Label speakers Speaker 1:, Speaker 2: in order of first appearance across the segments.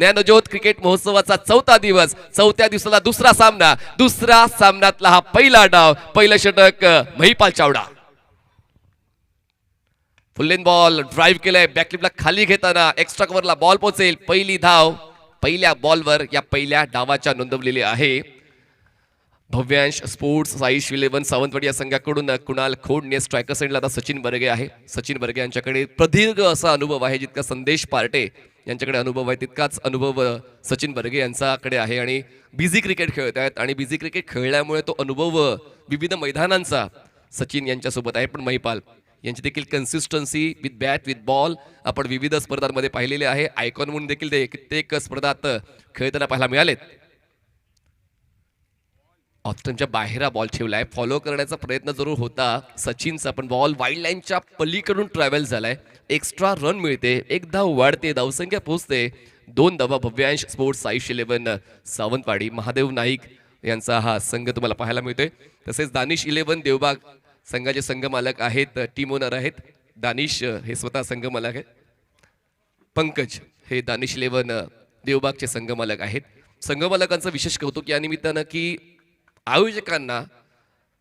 Speaker 1: Dnyanjyot cricket महोत्सवाचा 4था दिवस, 4थ्या दिवसाला दुसरा सामना, दुसरा सामन्यातला हा पहिला डाव, पहिलं षटक महिपाल चावडा. फुल्लेन बॉल ड्राइव्ह केलाय, बॅकलिपला खाली घेताना एक्स्ट्रा कव्हरला बॉल पोहोचेल. पहिली धाव पहिल्या बॉलवर या पहिल्या डावाच्या नोंदवलेली आहे. भव्यांश स्पोर्ट्स साईश 11 सावंतवाडी या संघाकडून कुणाल खोडने स्ट्रायकर साईडला आता सचिन बर्गे आहे. सचिन बर्गे यांच्याकडे प्रदीर्घ असा अनुभव आहे, जितका संदेश पार्टे यांच्याकडे अनुभव आहे तितकाच अनुभव सचिन बर्गे यांच्याकडे आहे. आणि बिझी क्रिकेट खेळत आहेत आणि बिझी क्रिकेट खेळल्यामुळे तो अनुभव विविध मैदानांचा सचिन यांच्यासोबत आहे. पण महिपाल यांची देखील consistency with bat with ball आपण विविध स्पर्धांमध्ये पाहिलेले आहे. आयकॉन म्हणून देखील ते कित्येक स्पर्धात खेळताना पाहायला मिळालेत. ऑप्शनच्या बाहेर बॉल ठेवलाय, फॉलो करण्याचा प्रयत्न जरूर होता सचिनचा, पण बॉल वाईल्ड लाईनच्या पलीकडून ट्रॅव्हल झालाय. एक्स्ट्रा रन मिळते, एक धाव वाढते, धावसंख्या पोहोचते 2 धावा. भव्यांश स्पोर्ट्स साईश 11 सावंतवाडी महादेव नाईक यांचा हा संघ तुम्हाला पाहायला मिळतोय. तसेच दानिश 11 देवबाग संघाचे संघ मालक आहेत, टीम ओनर आहेत. दानिश हे स्वतः संघ मालक आहेत. पंकज हे दानिश 11 देवबागचे संघ मालक आहेत. संघ मालकांचं विशेष कौतुक या निमित्तानं की आयोजकांना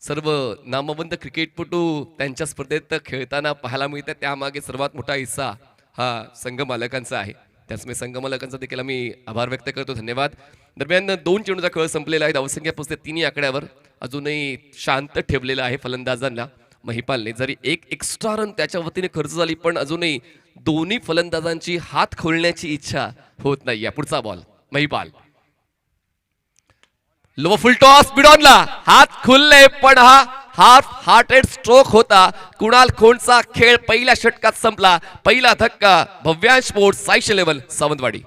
Speaker 1: सर्व नामवंत क्रिकेटपटू त्यांच्या स्पर्धेत खेळताना पाहायला मिळतात. त्यामागे सर्वात मोठा हिस्सा हा संघ मालकांचा आहे. त्याचमुळे संघ मालकांचा देखील आम्ही आभार व्यक्त करतो, धन्यवाद. दरम्यान 2 चेंडूचा खेळ संपलेला आहे. धावसंख्या पोहोचते 3 आकड्यावर. अजूनही शांत ठेवलेला आहे फलंदाजांना महिपालने. जरी एक एक्स्ट्रा रन त्याच्या वतीने खर्च झाली, पण अजूनही दोन्ही फलंदाजांची हात खोलण्याची इच्छा होत नाही. पुढचा ball Mahipal, low full toss बिडॉनला हात खुलले, पण हा हार्टेड स्ट्रोक होता. कुणाल खोंडचा खेळ पहिल्या षटकात संपला. पहिला धक्का भव्यांश स्पोर्ट्स साईश 11 सावंतवाडी.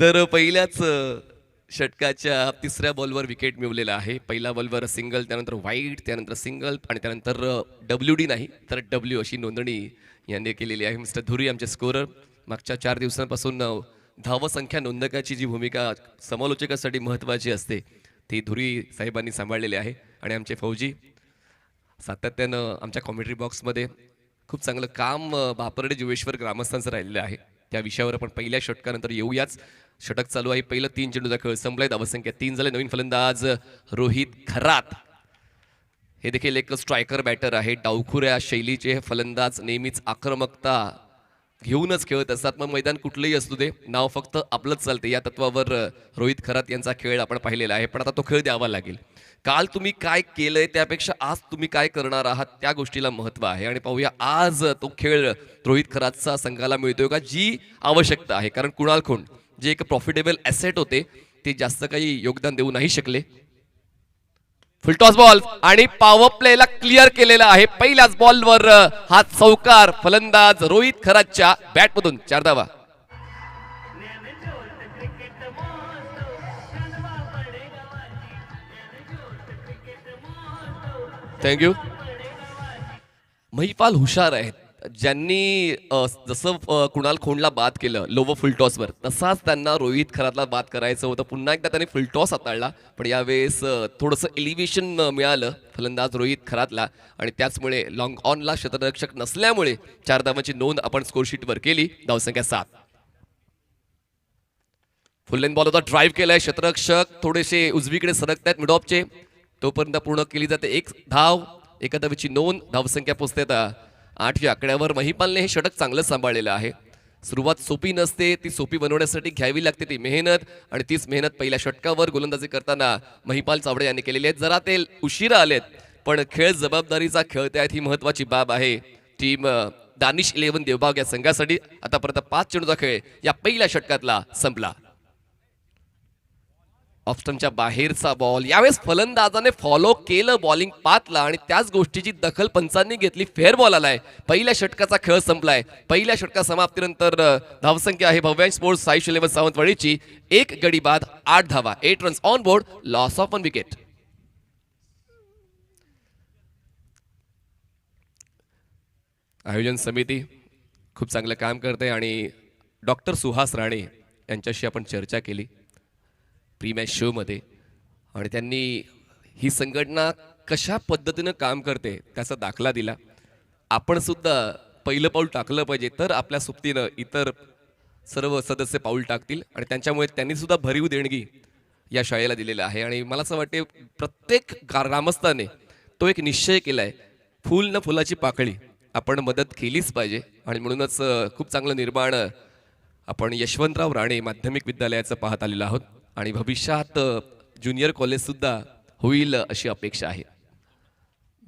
Speaker 1: तर पहिल्याच षटकाच्या 3ऱ्या बॉलवर विकेट मिळवलेला आहे. पहिल्या बॉलवर सिंगल, त्यानंतर वाईट, त्यानंतर सिंगल आणि त्यानंतर WD नाही तर W अशी नोंदणी यांनी केलेली आहे. मिस्टर धुरी आमचे स्कोरर. मागच्या 4 दिवसांपासून धावसंख्या नोंदकाची जी भूमिका समालोचकासाठी महत्त्वाची असते ती धुरी साहेबांनी सांभाळलेली आहे. आणि आमचे फौजी सातत्यानं आमच्या कॉमेंट्री बॉक्समध्ये खूप चांगलं काम बापरडे जुवेश्वर ग्रामस्थांचं राहिलेलं आहे. त्या विषयावर आपण पहिल्या षटकानंतर येऊयाच. षटक चालू आहे. पहिलं 3 चेंडूचा खेळ संपलाय. धावसंख्या 3 झाले. नवीन फलंदाज रोहित खरात हे देखील एक स्ट्रायकर बॅटर आहे. डावखुऱ्या शैलीचे फलंदाज नेहमीच आक्रमकता घेऊनच खेळत असतात. मग मैदान कुठलंही असू दे, नाव फक्त आपलंच चालते या तत्वावर रोहित खरात यांचा खेळ आपण पाहिलेला आहे. पण आता तो खेळ द्यावा लागेल. काल तुम्ही काय केलंय त्यापेक्षा आज तुम्ही काय करणार आहात त्या गोष्टीला महत्त्व आहे. आणि पाहूया आज तो खेळ रोहित खरातचा संघाला मिळतोय का, जी आवश्यकता आहे. कारण कुणाल खोंड जे एक प्रॉफिटेबल ॲसेट होते ते जास्त काही योगदान देऊ नाही शकले. फुलटॉस बॉल आणि पॉवर प्लेला क्लिअर केलेला आहे. पहिल्याच बॉलवर हा चौकार फलंदाज रोहित खरातच्या बॅटमधून 4 धावा. थँक्यू. महिपाल हुशार आहेत. ज्यांनी जसं कुणाल खोंडला बाद केलं लोवर फुलटॉसवर, तसाच त्यांना रोहित खरातला बाद करायचं होतं. पुन्हा एकदा त्यांनी फुलटॉस हाताळला, पण यावेळेस थोडंसं एलिव्हेशन मिळालं फलंदाज रोहित खरातला आणि त्याचमुळे लॉंग ऑनला क्षेत्ररक्षक नसल्यामुळे 4 धावांची नोंद आपण स्कोरशीटवर केली. धावसंख्या 7. फुल्लेन बॉल होता, ड्राईव्ह केलाय. क्षेत्ररक्षक थोडेसे उजवीकडे सरकतायत मिडऑफचे, तोपर्यंत पूर्ण केली जाते. 1 धाव, 1 धावेची नोंद. धावसंख्या पोहोचते 8 आकड्यावर. महिपालने हे षटक चांगलं सांभाळलेलं आहे. सुरुवात सोपी नसते, ती सोपी बनवण्यासाठी घ्यावी लागते ती मेहनत, आणि तीच मेहनत पहिल्या षटकावर गोलंदाजी करताना महिपाल चावडे यांनी केलेली आहे. जरा ते उशिरा आलेत, पण खेळ जबाबदारीचा खेळत आहेत ही महत्वाची बाब आहे टीम दानिश 11 देवबाग या संघासाठी. आतापर्यंत 5 चेंडूचा खेळ या पहिल्या षटकातला संपला. ऑप्शनच्या बाहेरचा बॉल. यावेळेस फलंदाजाने फॉलो केलं बॉलिंग पाथला आणि त्याच गोष्टीची दखल पंचांनी घेतली. फेअर बॉल आलाय. पहिल्या षटकाचा खेळ संपलाय. पहिल्या षटका समाप्तीनंतर धावसंख्या आहे भव्यांश स्पोर्ट्स साई शिलेवर सावंतवाडीची 1 गडी बाद 8 धावा, 8 runs on board, loss of 1 wicket. आयोजन समिती खूप चांगलं काम करते आणि डॉक्टर सुहास राणे यांच्याशी आपण चर्चा केली प्री मॅच शो मध्ये आणि त्यांनी ही संघटना कशा पद्धतीनं काम करते त्याचा दाखला दिला. आपण सुद्धा पहिलं पाऊल टाकलं पाहिजे तर आपल्या सोबतीनं इतर सर्व सदस्य पाऊल टाकतील आणि त्यांच्यामुळे त्यांनी सुद्धा भरीव देणगी या शाळेला दिलेला आहे. आणि मला असं वाटते प्रत्येक ग्रामस्थाने तो एक निश्चय केलाय, फुल न फुलाची पाकळी आपण मदत केलीच पाहिजे. आणि म्हणूनच खूप चांगलं निर्माण आपण यशवंतराव राणे माध्यमिक विद्यालयाचं पाहत आलेलं आहोत आणि भविष्यात ज्युनियर कॉलेज सुद्धा होईल अशी अपेक्षा आहे.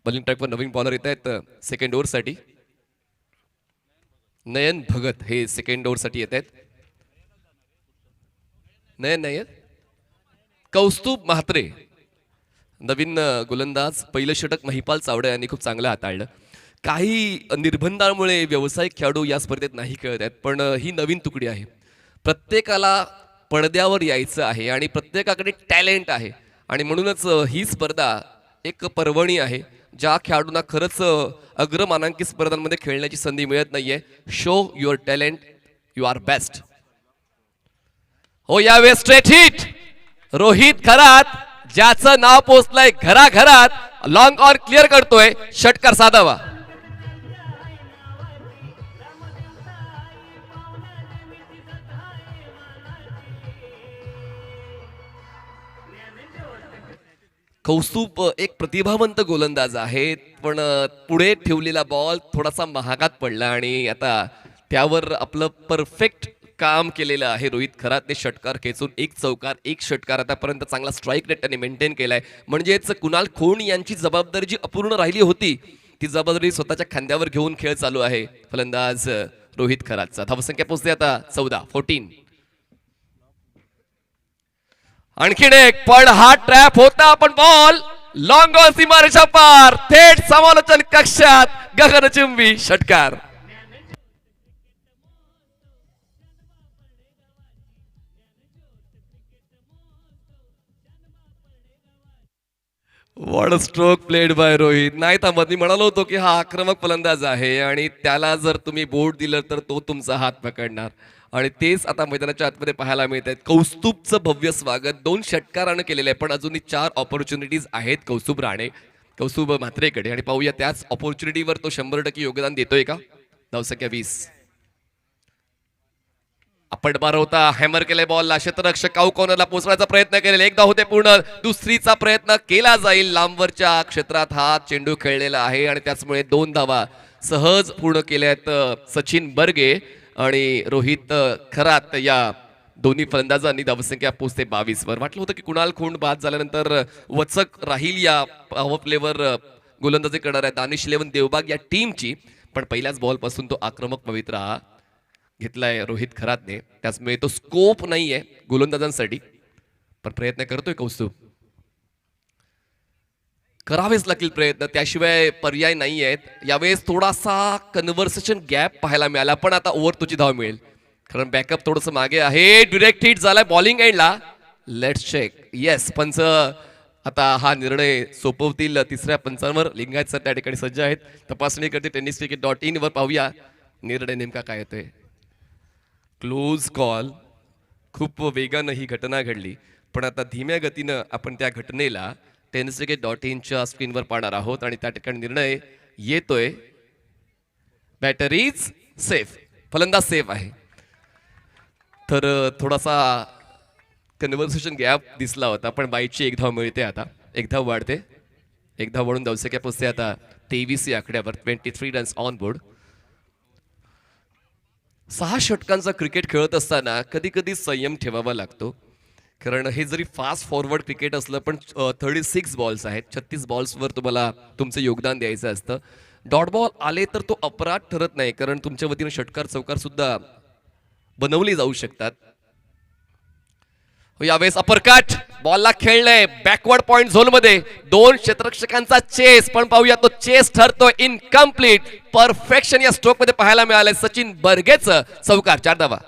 Speaker 1: बॉलिंग ट्रॅकवर नवीन बॉलर येत आहेत सेकंड ओव्हरसाठी. नयन भगत हे सेकंड ओव्हरसाठी येत आहेत. नयन नाही कौस्तुभ म्हात्रे नवीन गोलंदाज. पहिलं षटक महिपाल चावडे यांनी खूप चांगलं हाताळलं. काही निर्बंधांमुळे व्यावसायिक खेळाडू या स्पर्धेत नाही खेळत आहेत, पण ही नवीन तुकडी आहे. प्रत्येकाला पडद्यावर यायचं आहे आणि प्रत्येकाकडे टॅलेंट आहे आणि म्हणूनच ही स्पर्धा एक पर्वणी आहे. ज्या खेळाडूंना खरंच अग्रमानांकित स्पर्धांमध्ये खेळण्याची संधी मिळत नाहीये. Show your talent, you are best. हो यावेळेस स्ट्रेट हिट रोहित खरात ज्याचं नाव पोचलंय घराघरात लॉंग ऑन क्लिअर करतोय. षटकार साधावा. कौस्तुभ एक प्रतिभावंत गोलंदाज आहे, पण पुढे ठेवलेला बॉल थोडासा महागात पडला आणि आता त्यावर आपलं परफेक्ट काम केलेलं आहे रोहित खरातने. षटकार खेचून 1 चौकार 1 षटकार आतापर्यंत चांगला स्ट्राईक रेट त्यांनी मेंटेन केलाय. म्हणजेच कुणाल खोन यांची जबाबदारी जी अपूर्ण राहिली होती ती जबाबदारी स्वतःच्या खांद्यावर घेऊन खेळ चालू आहे फलंदाज रोहित खरातचा. धावसंख्या पोहोचते आता 14. आणखीन एक पण हा ट्रॅप होता, पण बॉल लॉंग ऑन सीमारेषा पार थेट समालोचन कक्षात गगनचुंबी षटकार. What a stroke played by Rohit. नाही थांबत. मी म्हणालो होतो की हा आक्रमक फलंदाज आहे आणि त्याला जर तुम्ही बोट दिलं तर तो तुमचा हात पकडणार आणि तेच आता मैदानाच्या आतमध्ये पाहायला मिळत आहेत. कौस्तुभचं भव्य स्वागत 2 षटकारानं केलेलं आहे, पण अजूनही 4 ऑपॉर्च्युनिटीज आहेत कौस्तुभ म्हात्रेकडे आणि पाहूया त्याच ऑपॉर्च्युनिटीवर तो 100% योगदान देतोय का. धावसंख्या 20. आपण बार होता हॅमर केले बॉलला. क्षेत्ररक्षक काऊ कॉर्नरला पोहोचण्याचा प्रयत्न केलेला. एकदा होते पूर्ण, दुसरीचा प्रयत्न केला जाईल. लांबवरच्या क्षेत्रात हा चेंडू खेळलेला आहे आणि त्याचमुळे 2 धावा सहज पूर्ण केल्या आहेत सचिन बर्गे आणि रोहित खरात या दोन्ही फलंदाजांनी. धावसंख्या पोहोचते 22 वर. वाटलं होतं की कुणाल खोंड बाद झाल्यानंतर वचक राहील या पॉवर प्लेवर गोलंदाजी करणाऱ्या दानिश 11 देवबाग या टीमची, पण पहिल्याच बॉल पासून तो आक्रमक पवित्रा घेतलाय रोहित खरातने. त्याचमुळे तो स्कोप नाहीये गोलंदाजांसाठी, पण प्रयत्न करतोय कौस्तुभ. करावेच लागतील प्रयत्न, त्याशिवाय पर्याय नाही आहेत. यावेळेस थोडासा कन्व्हर्सेशन गॅप पाहायला मिळाला, पण आता ओव्हर तुझी धाव मिळेल कारण बॅकअप थोडंसं मागे आहे. डिरेक्ट हिट झालाय बॉलिंग एंडला. Let's check. येस, पंच आता हा निर्णय सोपवतील. तिसऱ्या पंचांवर लिंगायत सर त्या ठिकाणी सज्ज आहेत. तपासणी करते tenniscricket.in वर. पाहूया निर्णय नेमका काय येतोय. Close call. खूप वेगानं ही घटना घडली, पण आता धीम्या गतीनं आपण त्या घटनेला tenniscricket.in च्या स्क्रीनवर पाहणार आहोत आणि त्या ठिकाणी निर्णय येतोय. Batter is safe. फलंदाज सेफ आहे. तर थोडासा कन्व्हर्सेशन गॅप दिसला होता, पण बाईची 1 धाव मिळते. आता 1 धाव वाढते. 1 धाव वाढून धावसंख्या पोहोचते आता 23 या आकड्यावर. 23 रन्स ऑन बोर्ड. 6 षटकांचा क्रिकेट खेळत असताना कधी कधी संयम ठेवावा लागतो, कारण हे जरी फास्ट फॉरवर्ड क्रिकेट असलं पण 36 बॉल्स आहेत. 36 बॉल्सवर तुम्हाला तुमचं योगदान द्यायचं असतं. डॉट बॉल आले तर तो अपराध ठरत नाही, कारण तुमच्या वतीनं षटकार चौकार सुद्धा बनवले जाऊ शकतात. यावेळेस अपरकट बॉलला खेळलंय बॅकवर्ड पॉइंट झोन मध्ये दोन क्षेत्ररक्षकांचा चेस, पण पाहूया तो चेस ठरतोय इनकम्प्लीट. परफेक्शन या स्ट्रोक मध्ये पाहायला मिळालंय सचिन बर्गेचं. चौकार, 4 धावा.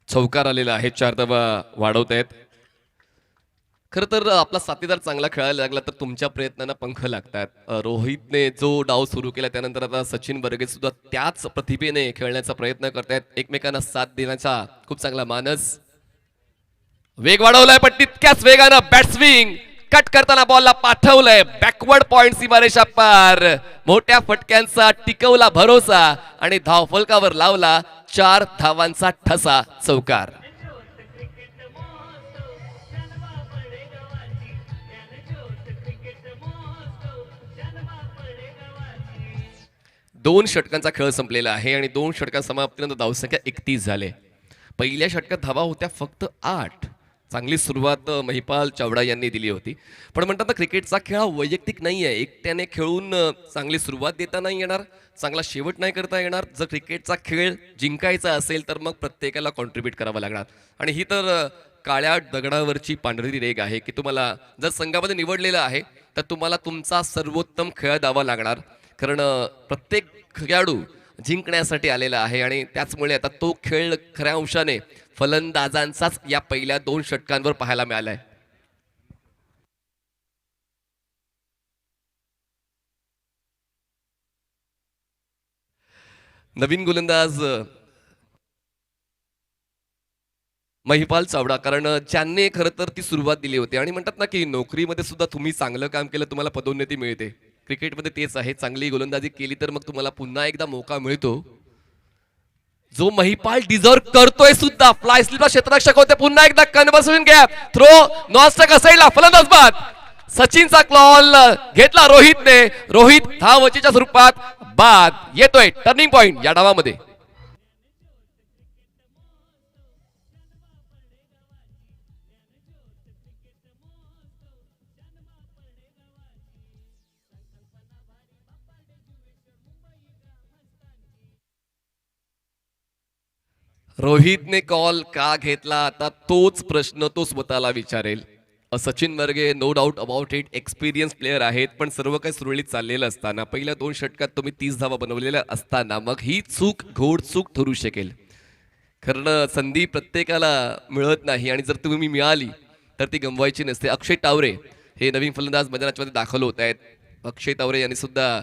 Speaker 1: चौकार आलेला आहे, 4 धावा वाढवत आहेत. खरं तर आपला साथीदार चांगला खेळायला लागला तर तुमच्या प्रयत्नांना पंख लागतात. रोहितने जो डाव सुरू केला त्यानंतर आता सचिन बर्गे सुद्धा त्याच प्रतिभेने खेळण्याचा प्रयत्न करतायत. एकमेकांना साथ देण्याचा खूप चांगला मानस. वेग वाढवलाय पण तितक्याच वेगानं बॅट्सविंग कट करताना बॉलला पाठवलंय बॅकवर्ड पॉइंट सीमारेषा पार. मोठ्या फटक्यांचा टिकवला भरोसा आणि धावफलकावर लावला 4 धावांचा ठसा. चौकार. दोन षटकांचा खेळ संपलेला आहे आणि 2 षटकां समाप्तीनंतर धावसंख्या 31 झाले. पहिल्या षटकात धावा होत्या फक्त 8. चांगली सुरुवात महिपाल चावडा यांनी दिली होती, पण म्हणतात ना क्रिकेटचा खेळ हा वैयक्तिक नाही आहे. एकट्याने खेळून चांगली सुरुवात देता नाही येणार, चांगला शेवट नाही करता येणार. जर क्रिकेटचा खेळ जिंकायचा असेल तर मग प्रत्येकाला कॉन्ट्रीब्यूट करावं लागणार. आणि ही तर काळ्या दगडावरची पांढरी रेग आहे की तुम्हाला जर संघामध्ये निवडलेलं आहे तर तुम्हाला तुमचा सर्वोत्तम खेळ द्यावा लागणार. कारण प्रत्येक खेळाडू जिंकण्यासाठी आलेला आहे आणि त्याचमुळे आता तो खेळ खऱ्या अंशाने फलंदाजांचाच या पहिल्या 2 षटकांवर पाहायला मिळालाय. नवीन गोलंदाज महिपाल चावडा, कारण ज्यांनी खरं तर ती सुरुवात दिली होती. आणि म्हणतात ना की नोकरीमध्ये सुद्धा तुम्ही चांगलं काम केलं तुम्हाला पदोन्नती मिळते. क्रिकेटमध्ये तेच आहे, चांगली गोलंदाजी केली तर मग तुम्हाला पुन्हा एकदा मौका मिळतो, जो महिपाल डिझर्व करतोय सुद्धा. फ्लाय स्लिपला क्षेत्ररक्षक होते, पुन्हा एकदा कन्व्हर्सेशन गॅप थ्रो नॉनस्टॉक असायला फलंदाज बाद. सचिनचा क्लॉल घेतला रोहितने. रोहित धावचीच्या स्वरूपात बाद. येतोय टर्निंग पॉइंट या डावामध्ये. रोहितने कॉल का घेतला आता तोच प्रश्न तो स्वतःला विचारेल. Sachin Barge no doubt about it experience player आहेत, पण सर्व काही सुरळीत चाललेलं असताना पहिल्या 2 षटकात तुम्ही 30 धावा बनवलेल्या असताना मग ही चूक घोडचूक ठरू शकेल. कारण संधी प्रत्येकाला मिळत नाही आणि जर तुम्ही मिळाली तर ती गमवायची नसते. अक्षय तावरे हे नवीन फलंदाज मैदानामध्ये दाखल होत आहेत. अक्षय तावरे यांनी सुद्धा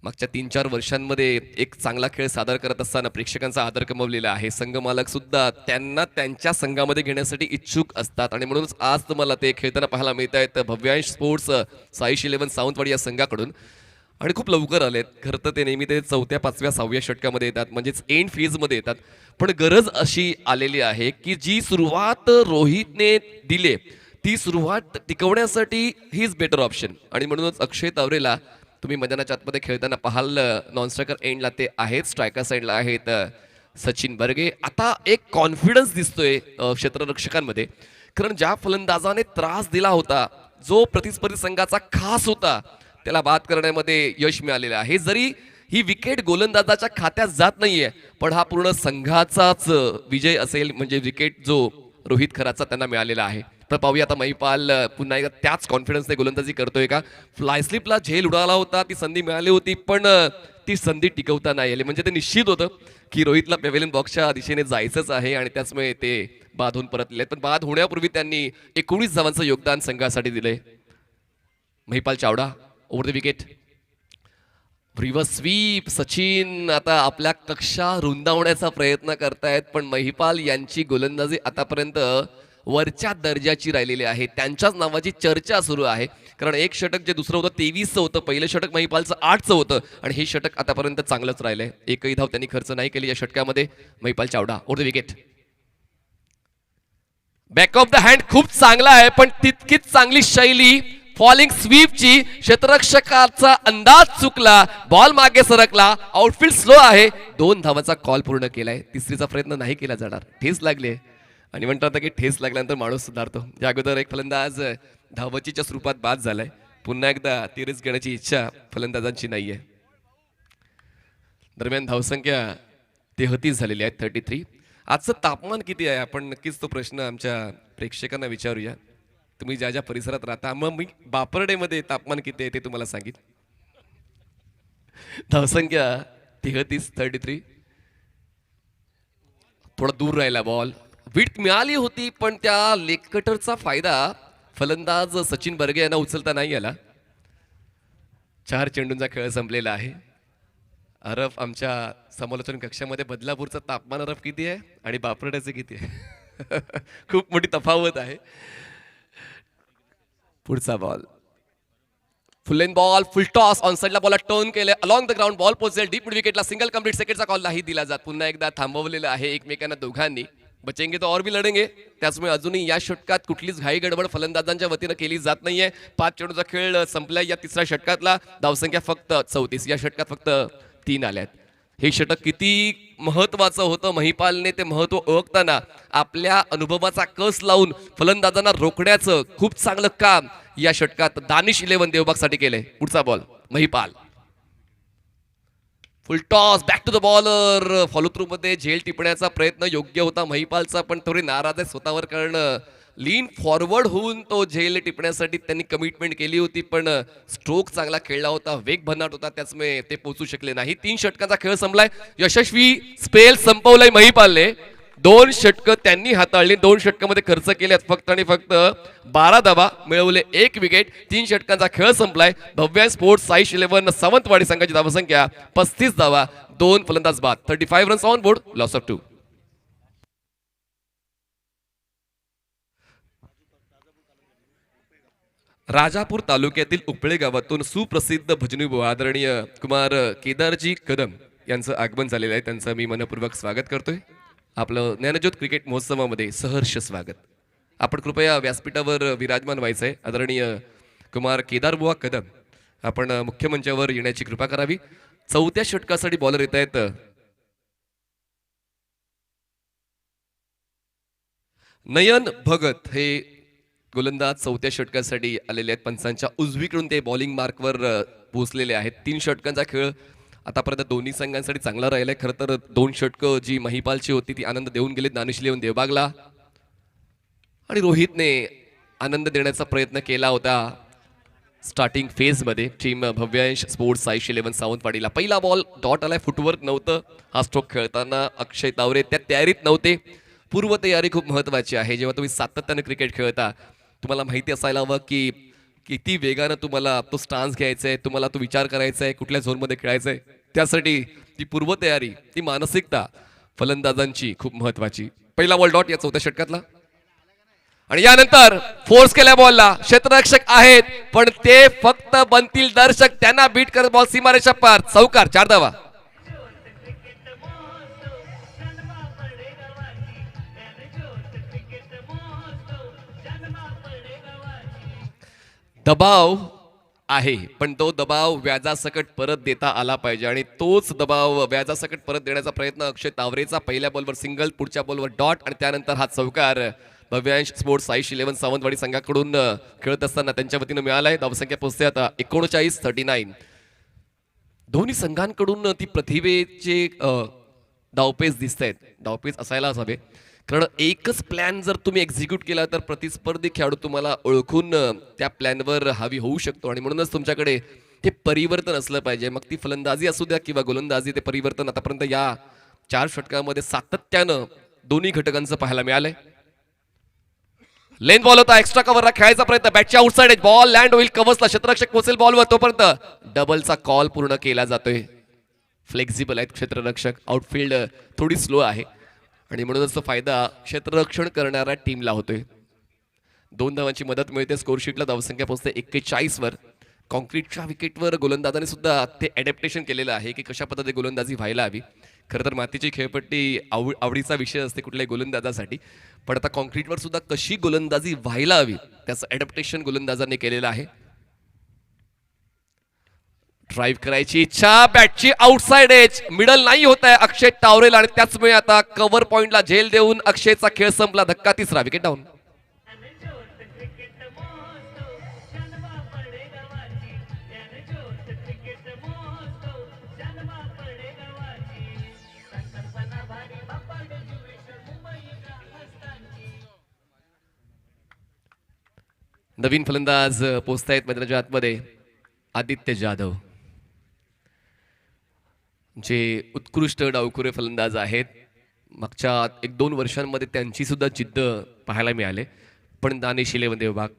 Speaker 1: मागच्या 3-4 वर्षांमध्ये एक चांगला खेळ सादर करत असताना प्रेक्षकांचा आदर कमवलेला आहे. संघ मालक सुद्धा त्यांना त्यांच्या संघामध्ये घेण्यासाठी इच्छुक असतात आणि म्हणूनच आज तुम्हाला ते खेळताना पाहायला मिळत आहेत. भव्यांश स्पोर्ट्स साईश 11 सावंतवाडी या संघाकडून आणि खूप लवकर आलेत. खरं तर ते नेहमी ते 4थ्या 5व्या 6व्या षटकामध्ये येतात, म्हणजेच एंड फेजमध्ये येतात. पण गरज अशी आलेली आहे की जी सुरुवात रोहितने दिली ती सुरुवात टिकवण्यासाठी ही इज बेटर ऑप्शन. आणि म्हणूनच अक्षय तावरेला तुम्ही मैदानाच्या आतमध्ये खेळताना पाहाल. नॉन स्ट्रायकर एंडला ते आहेत, स्ट्रायकर साईडला आहेत सचिन बर्गे. आता एक कॉन्फिडन्स दिसतोय क्षेत्ररक्षकांमध्ये, कारण ज्या फलंदाजाने त्रास दिला होता, जो प्रतिस्पर्धी संघाचा खास होता, त्याला बाद करण्यामध्ये यश मिळालेलं आहे. जरी ही विकेट गोलंदाजाच्या खात्यात जात नाहीये, पण हा पूर्ण संघाचाच विजय असेल. म्हणजे विकेट जो रोहित खराचा त्यांना मिळालेला आहे. तर पाहूया आता महिपाल पुन्हा एकदा त्याच कॉन्फिडन्सने गोलंदाजी करतोय का. फ्लाय स्लिपला झेल उडाला होता, ती संधी मिळाली होती, पण ती संधी टिकवता नाही आली. म्हणजे ते निश्चित होतं की रोहितला पेव्हिलियन बॉक्सच्या दिशेने जायचंच आहे आणि त्याचमुळे ते बाद होऊन परतले. पण बाद होण्यापूर्वी त्यांनी 19 धावांचं योगदान संघासाठी दिले. Mahipal Chavda over the wicket. Reverse sweep. Sachin आता आपल्या कक्षा रुंदावण्याचा प्रयत्न करतायत, पण महिपाल यांची गोलंदाजी आतापर्यंत वरच्या दर्जाची राहिलेली आहे. त्यांच्याच नावाची चर्चा सुरू आहे, कारण एक षटक जे दुसरं होतं 23चं होतं, पहिलं षटक महिपालचं 8चं होतं आणि हे षटक आतापर्यंत चांगलंच राहिलंय. एकही धाव त्यांनी खर्च नाही केली या षटकामध्ये. Mahipal Chavda over the wicket. Back of the hand खूप चांगला आहे, पण तितकीच चांगली शैली फॉलिंग स्वीपची. क्षेत्ररक्षकाचा अंदाज चुकला, बॉल मागे सरकला, आउटफील्ड स्लो आहे. 2 धावाचा कॉल पूर्ण केलाय. तिसरीचा प्रयत्न नाही केला जाणार. ठेस लागले आणि म्हणतात की ठेस लागल्यानंतर माणूस सुधारतो. या अगोदर एक फलंदाज धावचीच्या स्वरूपात बाद झालाय. पुन्हा एकदा ती रिस्क घेण्याची इच्छा फलंदाजांची नाहीये. दरम्यान धावसंख्या 33 झालेली आहे, 33. आजचं तापमान किती आहे आपण नक्कीच तो प्रश्न आमच्या प्रेक्षकांना विचारूया. तुम्ही ज्या ज्या परिसरात राहता, मग मी बापरडेमध्ये तापमान किती आहे ते तुम्हाला सांगित. धावसंख्या 33. थोडा दूर राहिला बॉल, विट मिळाली होती पण त्या लेग कटरचा फायदा फलंदाज सचिन बर्गे यांना उचलता नाही आला. 4 चेंडूंचा खेळ संपलेला आहे. अरफ आमच्या समालोचन कक्षामध्ये बदलापूरचं तापमान अरफ किती आहे आणि बापरड्याचं किती आहे? खूप मोठी तफावत आहे. पुढचा ball, full lane ball, full toss, on साइडला बॉल टर्न केले, अलॉंग द ग्राउंड बॉल पोहोचेल डीप विकेटला. सिंगल कंप्लीट, सेकंडचा कॉल नाही दिला जात. पुन्हा एकदा थांबवलेलं आहे एकमेकांना दोघांनी. बचेंगे तो और भी लढेंगे. त्याचमुळे अजूनही या षटकात कुठलीच घाई गडबड फलंदाजांच्या वतीनं केली जात नाहीये. 5 चेंडूचा खेळ संपलाय या तिसऱ्या षटकातला. धावसंख्या फक्त 34. या षटकात फक्त 3 आल्यात. हे षटक किती महत्वाचं होतं, महिपालने ते महत्व ओळखताना आपल्या अनुभवाचा कस लावून फलंदाजांना रोखण्याचं खूप चांगलं काम या षटकात दानिश 11 देवबागसाठी केलंय. पुढचा ball Mahipal, full toss, back to the bowler. Follow through मध्ये झेल टिपण्याचा प्रयत्न योग्य होता महिपालचा, पण थोडी नाराज आहे स्वतःवर, कारण लीन फॉरवर्ड होऊन तो झेल टिपण्यासाठी त्यांनी कमिटमेंट केली होती, पण स्ट्रोक चांगला खेळला होता, वेग भन्नाट होता, त्याचमुळे ते पोहोचू शकले नाही. 3 षटकांचा खेळ संपलाय. यशस्वी स्पेल संपवलाय महिपालने. 2 षटकं त्यांनी हाताळली. 2 षटकामध्ये खर्च केल्यात फक्त आणि फक्त 12 धावा, मिळवले 1 विकेट. 3 षटकांचा खेळ संपलाय. भव्य स्पोर्ट्स साईश 11 सावंतवाडी संघाची धावसंख्या 35 धावा, 2 फलंदाज बाद, 35 runs on board, loss of 2. Rajapur तालुक्यातील उपळे गावातून सुप्रसिद्ध भजनी आदरणीय कुमार केदारजी कदम यांचं आगमन झालेलं आहे. त्यांचं मी मनपूर्वक स्वागत करतोय. आपलं ज्ञानज्योत क्रिकेट महोत्सवामध्ये सहर्ष स्वागत. आपण कृपया व्यासपीठावर विराजमान व्हायचंय. आदरणीय कुमार केदारबुवा कदम, आपण मुख्य मंचावर येण्याची कृपा करावी. 4थ्या षटकासाठी बॉलर येत आहेत. नयन भगत हे गोलंदाज 4थ्या षटकासाठी आलेले आहेत. पंचांच्या उजवीकडून ते बॉलिंग मार्कवर पोहोचलेले आहेत. 3 षटकांचा खेळ आतापर्यंत दोन्ही संघांसाठी चांगला राहिलाय. खरं तर 2 षटकं जी महिपालची होती ती आनंद देऊन गेली दानिश 11 देवबागला, आणि रोहितने आनंद देण्याचा प्रयत्न केला होता स्टार्टिंग फेज मध्ये. Team Bhavyansh sports Saish 11 सावंतवाडीला. पहिला बॉल डॉट आलाय, फुटवर्क नव्हतं. हा स्ट्रोक खेळताना अक्षय तावरे त्या तयारीत नव्हते. पूर्व तयारी खूप महत्वाची आहे. जेव्हा तुम्ही सातत्याने क्रिकेट खेळता तुम्हाला माहिती असायला हवं की किती वेगानं तुम्हाला तो स्टान्स घ्यायचा आहे, तुम्हाला तो विचार करायचा आहे, कुठल्या झोनमध्ये खेळायचं आहे. त्यासाठी ती पूर्वतयारी, ती मानसिकता फलंदाजांची खूप महत्वाची. पहिला बॉल डॉट या 4थ्या षटकातला, आणि यानंतर फोर्स केल्या बॉलला. क्षेत्ररक्षक आहेत पण ते फक्त बनतील दर्शक, त्यांना बीट करत बॉल सीमारेषा पार. चौकार, 4 धावा. दबाव आहे पण तो दबाव व्याजासकट परत देता आला पाहिजे, आणि तोच दबाव व्याजासकट परत देण्याचा प्रयत्न अक्षय तावरेचा. पहिल्या बॉलवर सिंगल, पुढच्या बॉलवर डॉट, आणि त्यानंतर हा चौकार भव्यांश स्पोर्ट्स साईश 11 सावंतवाडी संघाकडून खेळत असताना त्यांच्या वतीनं मिळालाय. धावसंख्या पोहोचते आता 39-39. दोन्ही संघांकडून ती प्रतिभेचे धावपेच दिसत आहेत. धावपेच असायलाच हवे, कारण एकच प्लॅन जर तुम्ही एक्झिक्यूट केला तर प्रतिस्पर्धी खेळाडू तुम्हाला ओळखून त्या प्लॅनवर हावी होऊ शकतो, आणि म्हणूनच तुमच्याकडे ते परिवर्तन असलं पाहिजे. मग ती फलंदाजी असू द्या किंवा गोलंदाजी, ते परिवर्तन आतापर्यंत या 4 षटकामध्ये सातत्यानं दोन्ही घटकांचं पाहायला मिळालंय. लेन बॉल होता, एक्स्ट्रा कव्हरला खेळायचा प्रयत्न, बॅटच्या आउटसाइड एज, बॉल लँड होईल कव्हर्सला, क्षेत्ररक्षक पोहोचेल बॉलवर, तोपर्यंत डबलचा कॉल पूर्ण केला जातोय. फ्लेक्झिबल आहेत क्षेत्ररक्षक, आउटफील्ड थोडी स्लो आहे, आणि म्हणूनच तो फायदा क्षेत्ररक्षण करणाऱ्या टीमला होतोय. 2 धावांची मदत मिळते. स्कोरशीटला धावसंख्या पोहोचते 41 वर. कॉन्क्रीटच्या विकेटवर गोलंदाजाने सुद्धा ते अडॅप्टेशन केलेलं आहे की कशा पद्धतीने गोलंदाजी व्हायला हवी. खरं तर मातीची खेळपट्टी आवडीचा विषय असते कुठल्याही गोलंदाजासाठी, पण आता कॉन्क्रीटवर सुद्धा कशी गोलंदाजी व्हायला हवी त्याचं अडॅप्टेशन गोलंदाजाने केलेलं आहे. ड्राईव्ह करायची इच्छा, बॅटची आउटसाइड एज, मिडल नाही होत आहे अक्षय तावरेला, आणि त्याचमुळे आता कव्हर पॉइंटला झेल देऊन अक्षयचा खेळ संपला. धक्का 3रा, विकेट डाऊन. नवीन फलंदाज पोचतायत मैदानाच्या आतमध्ये. आदित्य जाधव जे उत्कृष्ट डावखुरे फलंदाज आहेत. मागच्या 1-2 वर्षांमध्ये त्यांची सुद्धा जिद्द पाहायला मिळाले. पण दानिश इलेव्हन विभाग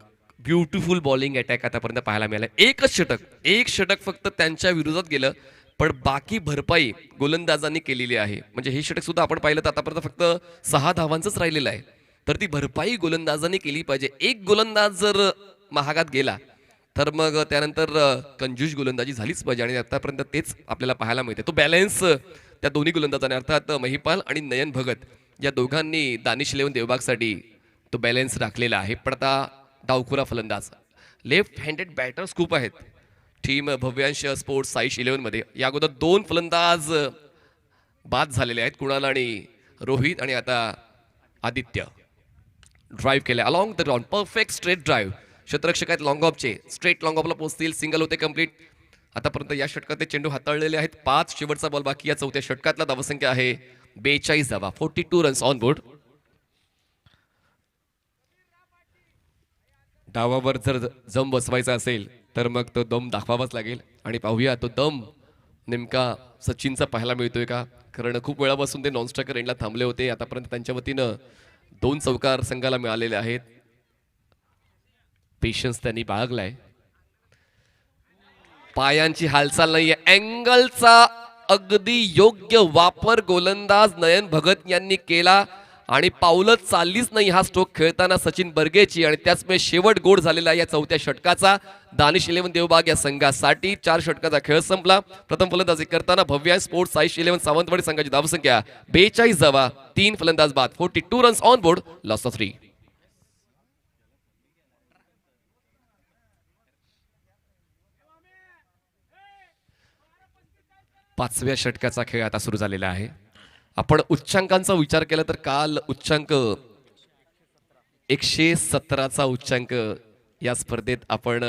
Speaker 1: ब्युटिफुल बॉलिंग अटॅक आतापर्यंत पाहायला मिळाला. एक षटक फक्त त्यांच्या विरोधात गेलं, पण बाकी भरपाई गोलंदाजांनी केलेली आहे. म्हणजे हे षटक सुद्धा आपण पाहिलं तर आतापर्यंत फक्त 6 धावांचंच राहिलेलं आहे. तर ती भरपाई गोलंदाजांनी केली पाहिजे. एक गोलंदाज जर महागात गेला तर मग त्यानंतर कंजूस गोलंदाजी झालीच पाहिजे आणि आतापर्यंत तेच आपल्याला पाहायला मिळते. तो बॅलन्स त्या दोन्ही गोलंदाजांनी अर्थात महिपाल आणि नयन भगत या दोघांनी दानिश इलेव्हन देवबागसाठी तो बॅलन्स राखलेला आहे. पण आता डावखुरा फलंदाज लेफ्ट हँडेड बॅटर्स खूप आहेत टीम भव्यांश स्पोर्ट्स साईश 11 मध्ये. या अगोदर 2 फलंदाज बाद झालेले आहेत, कुणाल आणि रोहित. आणि आता आदित्य ड्राईव्ह केले along the ground, perfect straight drive. क्षेत्ररक्षक आहेत लॉंग ऑफचे, स्ट्रेट लॉंग ऑफला पोहोचतील, सिंगल होते कंप्लीट. आतापर्यंत या षटकात ते चेंडू हाताळलेले आहेत. 5 शेवटचा बॉल बाकी. या चौथ्या षटकातला धावसंख्या आहे 42 धावा, 42 रन्स ऑन बोर्ड. डावावर जर जम बसवायचा असेल तर मग तो दम दाखवावाच लागेल. आणि पाहूया तो दम नेमका सचिनचा पाहायला मिळतोय का, कारण खूप वेळापासून ते नॉन स्ट्रायकर एंडला थांबले होते. आतापर्यंत त्यांच्या वतीनं 2 चौकार संघाला मिळालेले आहेत. पेशन्स त्यांनी बाळगलाय. पायांची हालचाल नाहीये. अँगलचा अगदी योग्य वापर गोलंदाज नयन भगत यांनी केला आणि पावलं चाललीच नाही हा स्ट्रोक खेळताना सचिन बर्गेची. आणि त्याचमुळे शेवट गोड झालेला या चौथ्या षटकाचा दानिश इलेव्हन देवबाग या संघासाठी. 4 षटकाचा खेळ संपला. प्रथम फलंदाजी करताना भव्या स्पोर्ट्स साईश 11 सावंतवाडी संघाची धावसंख्या 42 धावा, 3 फलंदाज बाद, 42 runs on board, loss of 3. पाचव्या षटकाचा खेळ आता सुरू झालेला आहे. आपण उच्चांकांचा विचार केला तर काल उच्चांक 117चा उच्चांक या स्पर्धेत आपण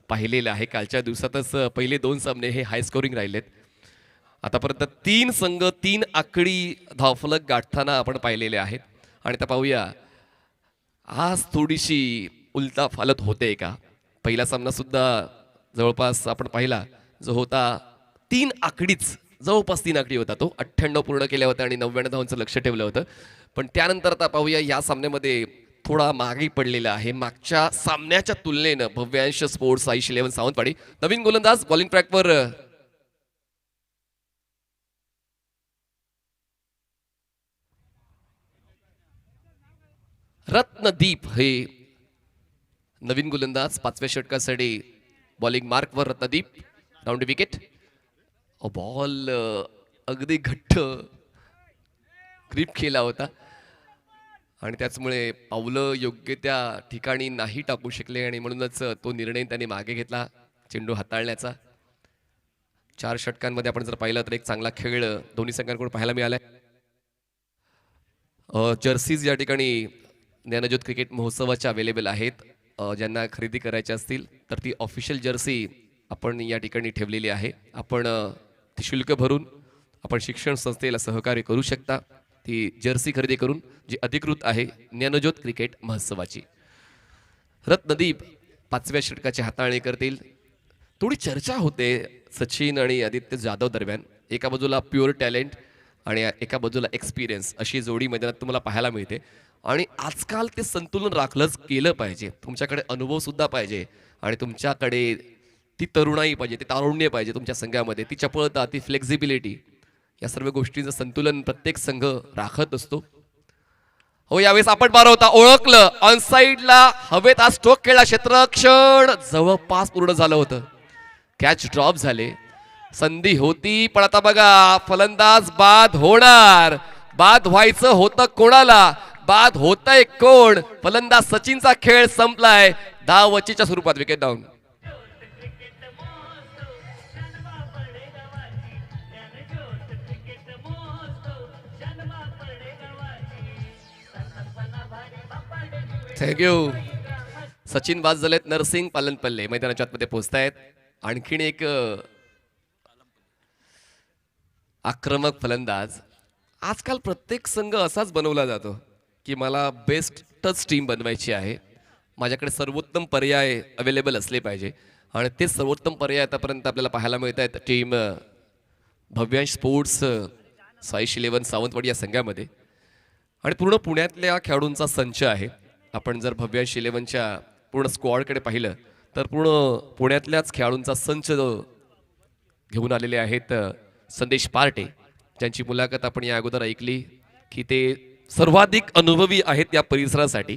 Speaker 1: पाहिलेला आहे. कालच्या दिवसातच पहिले 2 सामने हे हाय स्कोरिंग राहिलेत. आतापर्यंत 3 संघ 3 आकडी धावफलक गाठताना आपण पाहिलेले आहेत. आणि आता पाहूया आज थोडीशी उलटा फालत होते का. पहिला सामना सुद्धा जवळपास आपण पाहिला जो होता 3 आकडीच, जवळपास 3 आकडी होता. तो 98 पूर्ण केल्या होत्या आणि 99 धावांचं लक्ष ठेवलं होतं. पण त्यानंतर आता पाहूया या सामन्यामध्ये थोडा मागे पडलेला आहे मागच्या सामन्याच्या तुलनेनं भव्यांश स्पोर्ट्स साईश 11 सावंतवाडी. नवीन गोलंदाज बॉलिंग ट्रॅकवर रत्नदीप हे नवीन गोलंदाज 5व्या षटकासाठी बॉलिंग मार्कवर. Ratnadeep round wicket. बॉल अगदी घट्ट ग्रिप केला होता आणि त्याचमुळे पावलं योग्य त्या ठिकाणी नाही टाकू शकले आणि म्हणूनच तो निर्णय त्यांनी मागे घेतला चेंडू हाताळण्याचा. 4 षटकांमध्ये आपण जर पाहिलं तर एक चांगला खेळ दोन्ही संघांकडून पाहायला मिळालाय. जर्सीज या ठिकाणी ज्ञानज्योत क्रिकेट महोत्सवाच्या अवेलेबल आहेत. ज्यांना खरेदी करायची असतील तर ती ऑफिशियल जर्सी आपण या ठिकाणी ठेवलेली आहे. आपण ती शुल्क भरून आपण शिक्षण संस्थेला सहकार्य करू शकता. ती जर्सी खरेदी करून जी अधिकृत आहे ज्ञानज्योत क्रिकेट महोत्सवाची. रत्नदीप 5व्या षटकाची हाताळणी करतील. थोडी चर्चा होते सचिन आणि आदित्य जाधव दरम्यान. एका बाजूला प्युअर टॅलेंट आणि एका बाजूला एक्सपिरियन्स अशी जोडी मैदानात तुम्हाला पाहायला मिळते. आणि आजकाल ते संतुलन राखलंच केलं पाहिजे. तुमच्याकडे अनुभव सुद्धा पाहिजे आणि तुमच्याकडे ती तरुणाई पाहिजे, ते तारुण्य पाहिजे तुमच्या संघामध्ये, ती चपळता, ती फ्लेक्झिबिलिटी, या सर्व गोष्टींचं संतुलन प्रत्येक संघ राखत असतो. हो यावेळेस आपण बार होता ओळखलं ऑन साइडला हवेत आज स्ट्रोक खेळला. क्षेत्ररक्षण जवळपास पूर्ण झालं होतं. कॅच ड्रॉप झाले. संधी होती पण आता बघा फलंदाज बाद होणार. बाद व्हायचं होतं कोणाला, बाद होतंय कोण. फलंदाज सचिनचा खेळ संपलाय. धाव वचीच्या स्वरूपात विकेट डाऊन. थँक्यू. सचिन बाद झालेत. नरसिंग पालनपल्ले मैदानाच्या आतमध्ये पोहोचतायत. आणखीन एक आक्रमक फलंदाज. आजकाल प्रत्येक संघ असाच बनवला जातो की मला बेस्टच टीम बनवायची आहे माझ्याकडे सर्वोत्तम पर्याय अवेलेबल असले पाहिजे आणि ते सर्वोत्तम पर्याय आतापर्यंत आपल्याला पाहायला मिळत आहेत टीम भव्यांश स्पोर्ट्स साईश 11 सावंतवाडी या संघामध्ये. आणि पूर्ण पुण्यातल्या खेळाडूंचा संच आहे. आपण जर भव्यांश 11च्या पूर्ण स्क्वॉडकडे पाहिलं तर पूर्ण पुण्यातल्याच खेळाडूंचा संच घेऊन आलेले आहेत संदेश पार्टे, ज्यांची मुलाखत आपण या अगोदर ऐकली की ते सर्वाधिक अनुभवी आहेत या परिसरासाठी.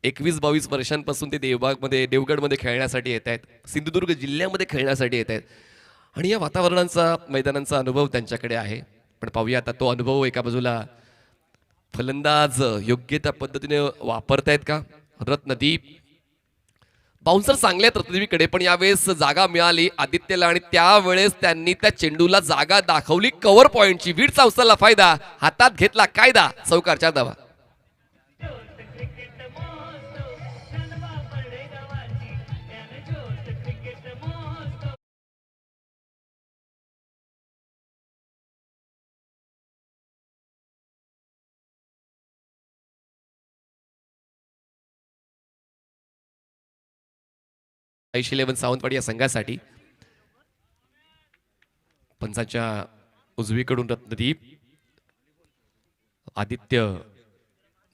Speaker 1: 21-22 वर्षांपासून ते देवगडमध्ये खेळण्यासाठी येत आहेत, सिंधुदुर्ग जिल्ह्यामध्ये खेळण्यासाठी येत आहेत आणि या वातावरणाचा मैदानांचा अनुभव त्यांच्याकडे आहे. पण पाहूया आता तो अनुभव एका बाजूला फलंदाज योग्य त्या पद्धतीने वापरतायत का. रत्नदीप बाउन्सर चांगले आहेत रत्नदीपकडे, पण यावेळेस जागा मिळाली आदित्यला आणि त्यावेळेस त्यांनी त्या चेंडूला जागा दाखवली कव्हर पॉइंटची. वीडचा उचलला फायदा, हातात घेतला कायदा, चौकार 4 धावा. साईश 11 सावंतवाडी या संघासाठी पंचांच्या उजवीकडून रत्नदीप, आदित्य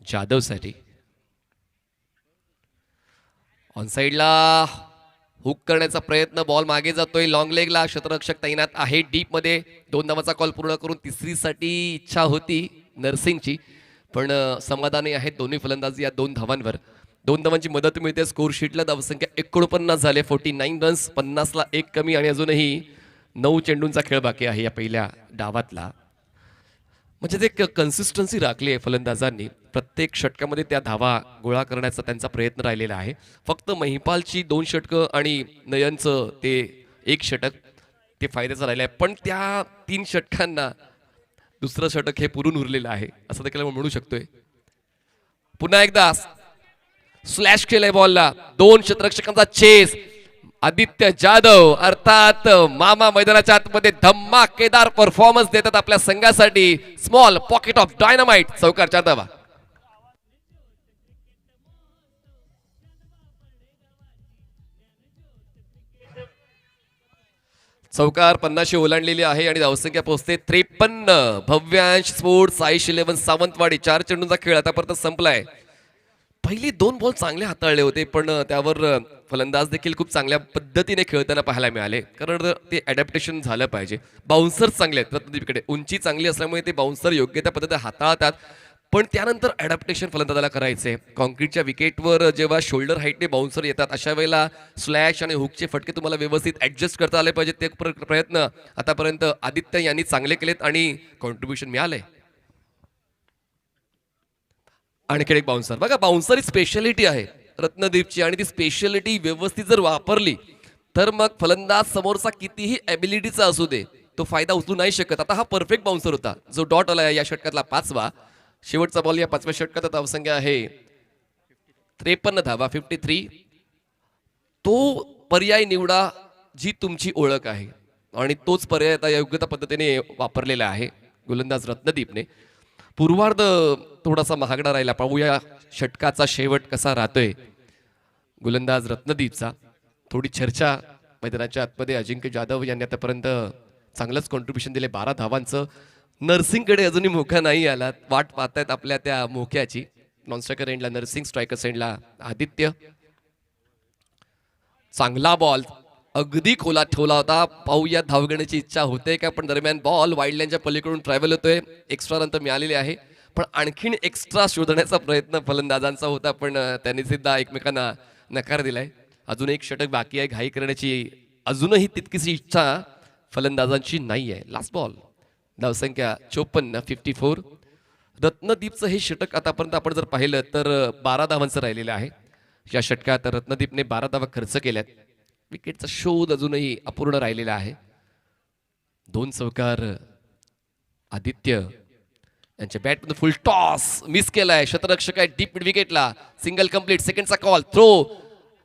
Speaker 1: जाधवसाठी ऑन साइडला हुक करण्याचा प्रयत्न, बॉल मागे जातोय, लॉंग लेगला क्षेत्ररक्षक तैनात आहे. डीप मध्ये 2 धावाचा कॉल पूर्ण करून तिसरीसाठी इच्छा होती नरसिंगची, पण समाधानी आहेत दोन्ही फलंदाज या 2 धावांवर. 2 धावांची मदत मिळते. स्कोर शीटला धावसंख्या 49 झाले, 49 रन्स, 50ला 1 कमी आणि अजूनही 9 चेंडूंचा खेळ बाकी आहे या पहिल्या डावातला. म्हणजे ते कन्सिस्टन्सी राखली आहे फलंदाजांनी. प्रत्येक षटकामध्ये त्या धावा गोळा करण्याचा त्यांचा प्रयत्न राहिलेला आहे. फक्त महिपालची 2 षटकं आणि नयनचं ते 1 षटक ते फायद्याचं राहिलं आहे, पण त्या 3 षटकांना दुसरं षटक हे पुरून उरलेलं आहे असं देखील आपण म्हणू शकतोय. पुन्हा एकदा स्लॅश केलंय बॉलला, 2 क्षेत्ररक्षकांचा चेस. आदित्य जाधव अर्थात मामा मैदानाच्या आतमध्ये धमाकेदार परफॉर्मन्स देतात आपल्या संघासाठी. स्मॉल पॉकेट ऑफ डायनामाइट, चौकार 4 धावा. चौकार 50 ओलांडलेली आहे आणि धावसंख्या पोहोचते 53. भव्यांश स्पोर्ट्स साईश 11 सावंतवाडी. 4 चेंडूंचा खेळ आतापर्यंत संपलाय. पहिली 2 बॉल चांगले हाताळले होते, पण त्यावर फलंदाज देखील खूप चांगल्या पद्धतीने खेळताना पाहायला मिळाले, कारण ते अडॅप्टेशन झालं पाहिजे. बाउन्सर चांगले आहेत रत्नदीपकडे, उंची चांगली असल्यामुळे ते बाउन्सर योग्य त्या पद्धतीने हाताळतात, पण त्यानंतर अडॅप्टेशन फलंदाजाला करायचंय. कॉन्क्रीटच्या विकेटवर जेव्हा शोल्डर हाईटने बाउन्सर येतात अशा वेळेला स्लॅश आणि हुकचे फटके तुम्हाला व्यवस्थित ऍडजस्ट करता आले पाहिजेत. ते प्रयत्न आतापर्यंत आदित्य यांनी चांगले केलेत आणि कॉन्ट्रीब्युशन मिळालंय. आणखी एक बाउन्सर बघा, बाउन्सर ही स्पेशालिटी आहे रत्नदीपची आणि ती स्पेशालिटी व्यवस्थित जर वापरली तर मग फलंदाज समोरचा कितीही ॲबिलिटीचा असू दे तो फायदा उचलू नाही शकत. आता हा परफेक्ट बाउन्सर होता जो डॉट आला या षटकातला 5वा. शेवटचा बॉल या 5व्या षटकात धावसंख्या आहे 53 धावा, 53. तो पर्याय निवडा जी तुमची ओळख आहे आणि तोच पर्याय आता योग्य पद्धतीने वापरलेला आहे गोलंदाज रत्नदीपने. पूर्वार्ध थोडासा महागडा राहिला, पाहूया षटकाचा शेवट कसा राहतोय गोलंदाज रत्नदीपचा. थोडी चर्चा मैदानाच्या आतमध्ये. अजिंक्य जाधव यांनी आतापर्यंत चांगलंच कॉन्ट्रीब्युशन दिले 12 धावांचं. नरसिंगकडे अजूनही मोका नाही आला, वाट पाहतायत आपल्या त्या मोक्याची. नॉन स्ट्रायकर एंडला नरसिंग, स्ट्रायकर एंडला आदित्य. चांगला बॉल अगदी खोलात ठेवला होता, पाहूया धावगण्याची इच्छा होते का, पण दरम्यान बॉल वाईड लाईनच्या पलीकडून ट्रॅव्हल होतोय. एक्स्ट्रा रन तर मिळालेले आहे, पण आणखीन एक्स्ट्रा शोधण्याचा प्रयत्न फलंदाजांचा होता, पण त्यांनी सुद्धा एकमेकांना नकार दिलाय. अजून एक षटक बाकी आहे, घाई करण्याची अजूनही तितकीशी इच्छा फलंदाजांची नाही आहे. लास्ट बॉल, धावसंख्या 54, 54. रत्नदीपचं हे षटक आतापर्यंत आपण जर पाहिलं तर 12 धावांचं राहिलेलं आहे. या षटकात रत्नदीपने 12 धावा खर्च केल्यात. विकेटचा शोध अजूनही अपूर्ण राहिलेला आहे. 2 चौकार आदित्य यांच्या बॅटमध्ये फुल टॉस मिस केलाय. क्षेत्ररक्षक आहे डीप मिड विकेटला, सिंगल कंप्लीट. सेकंडचा कॉल, थ्रो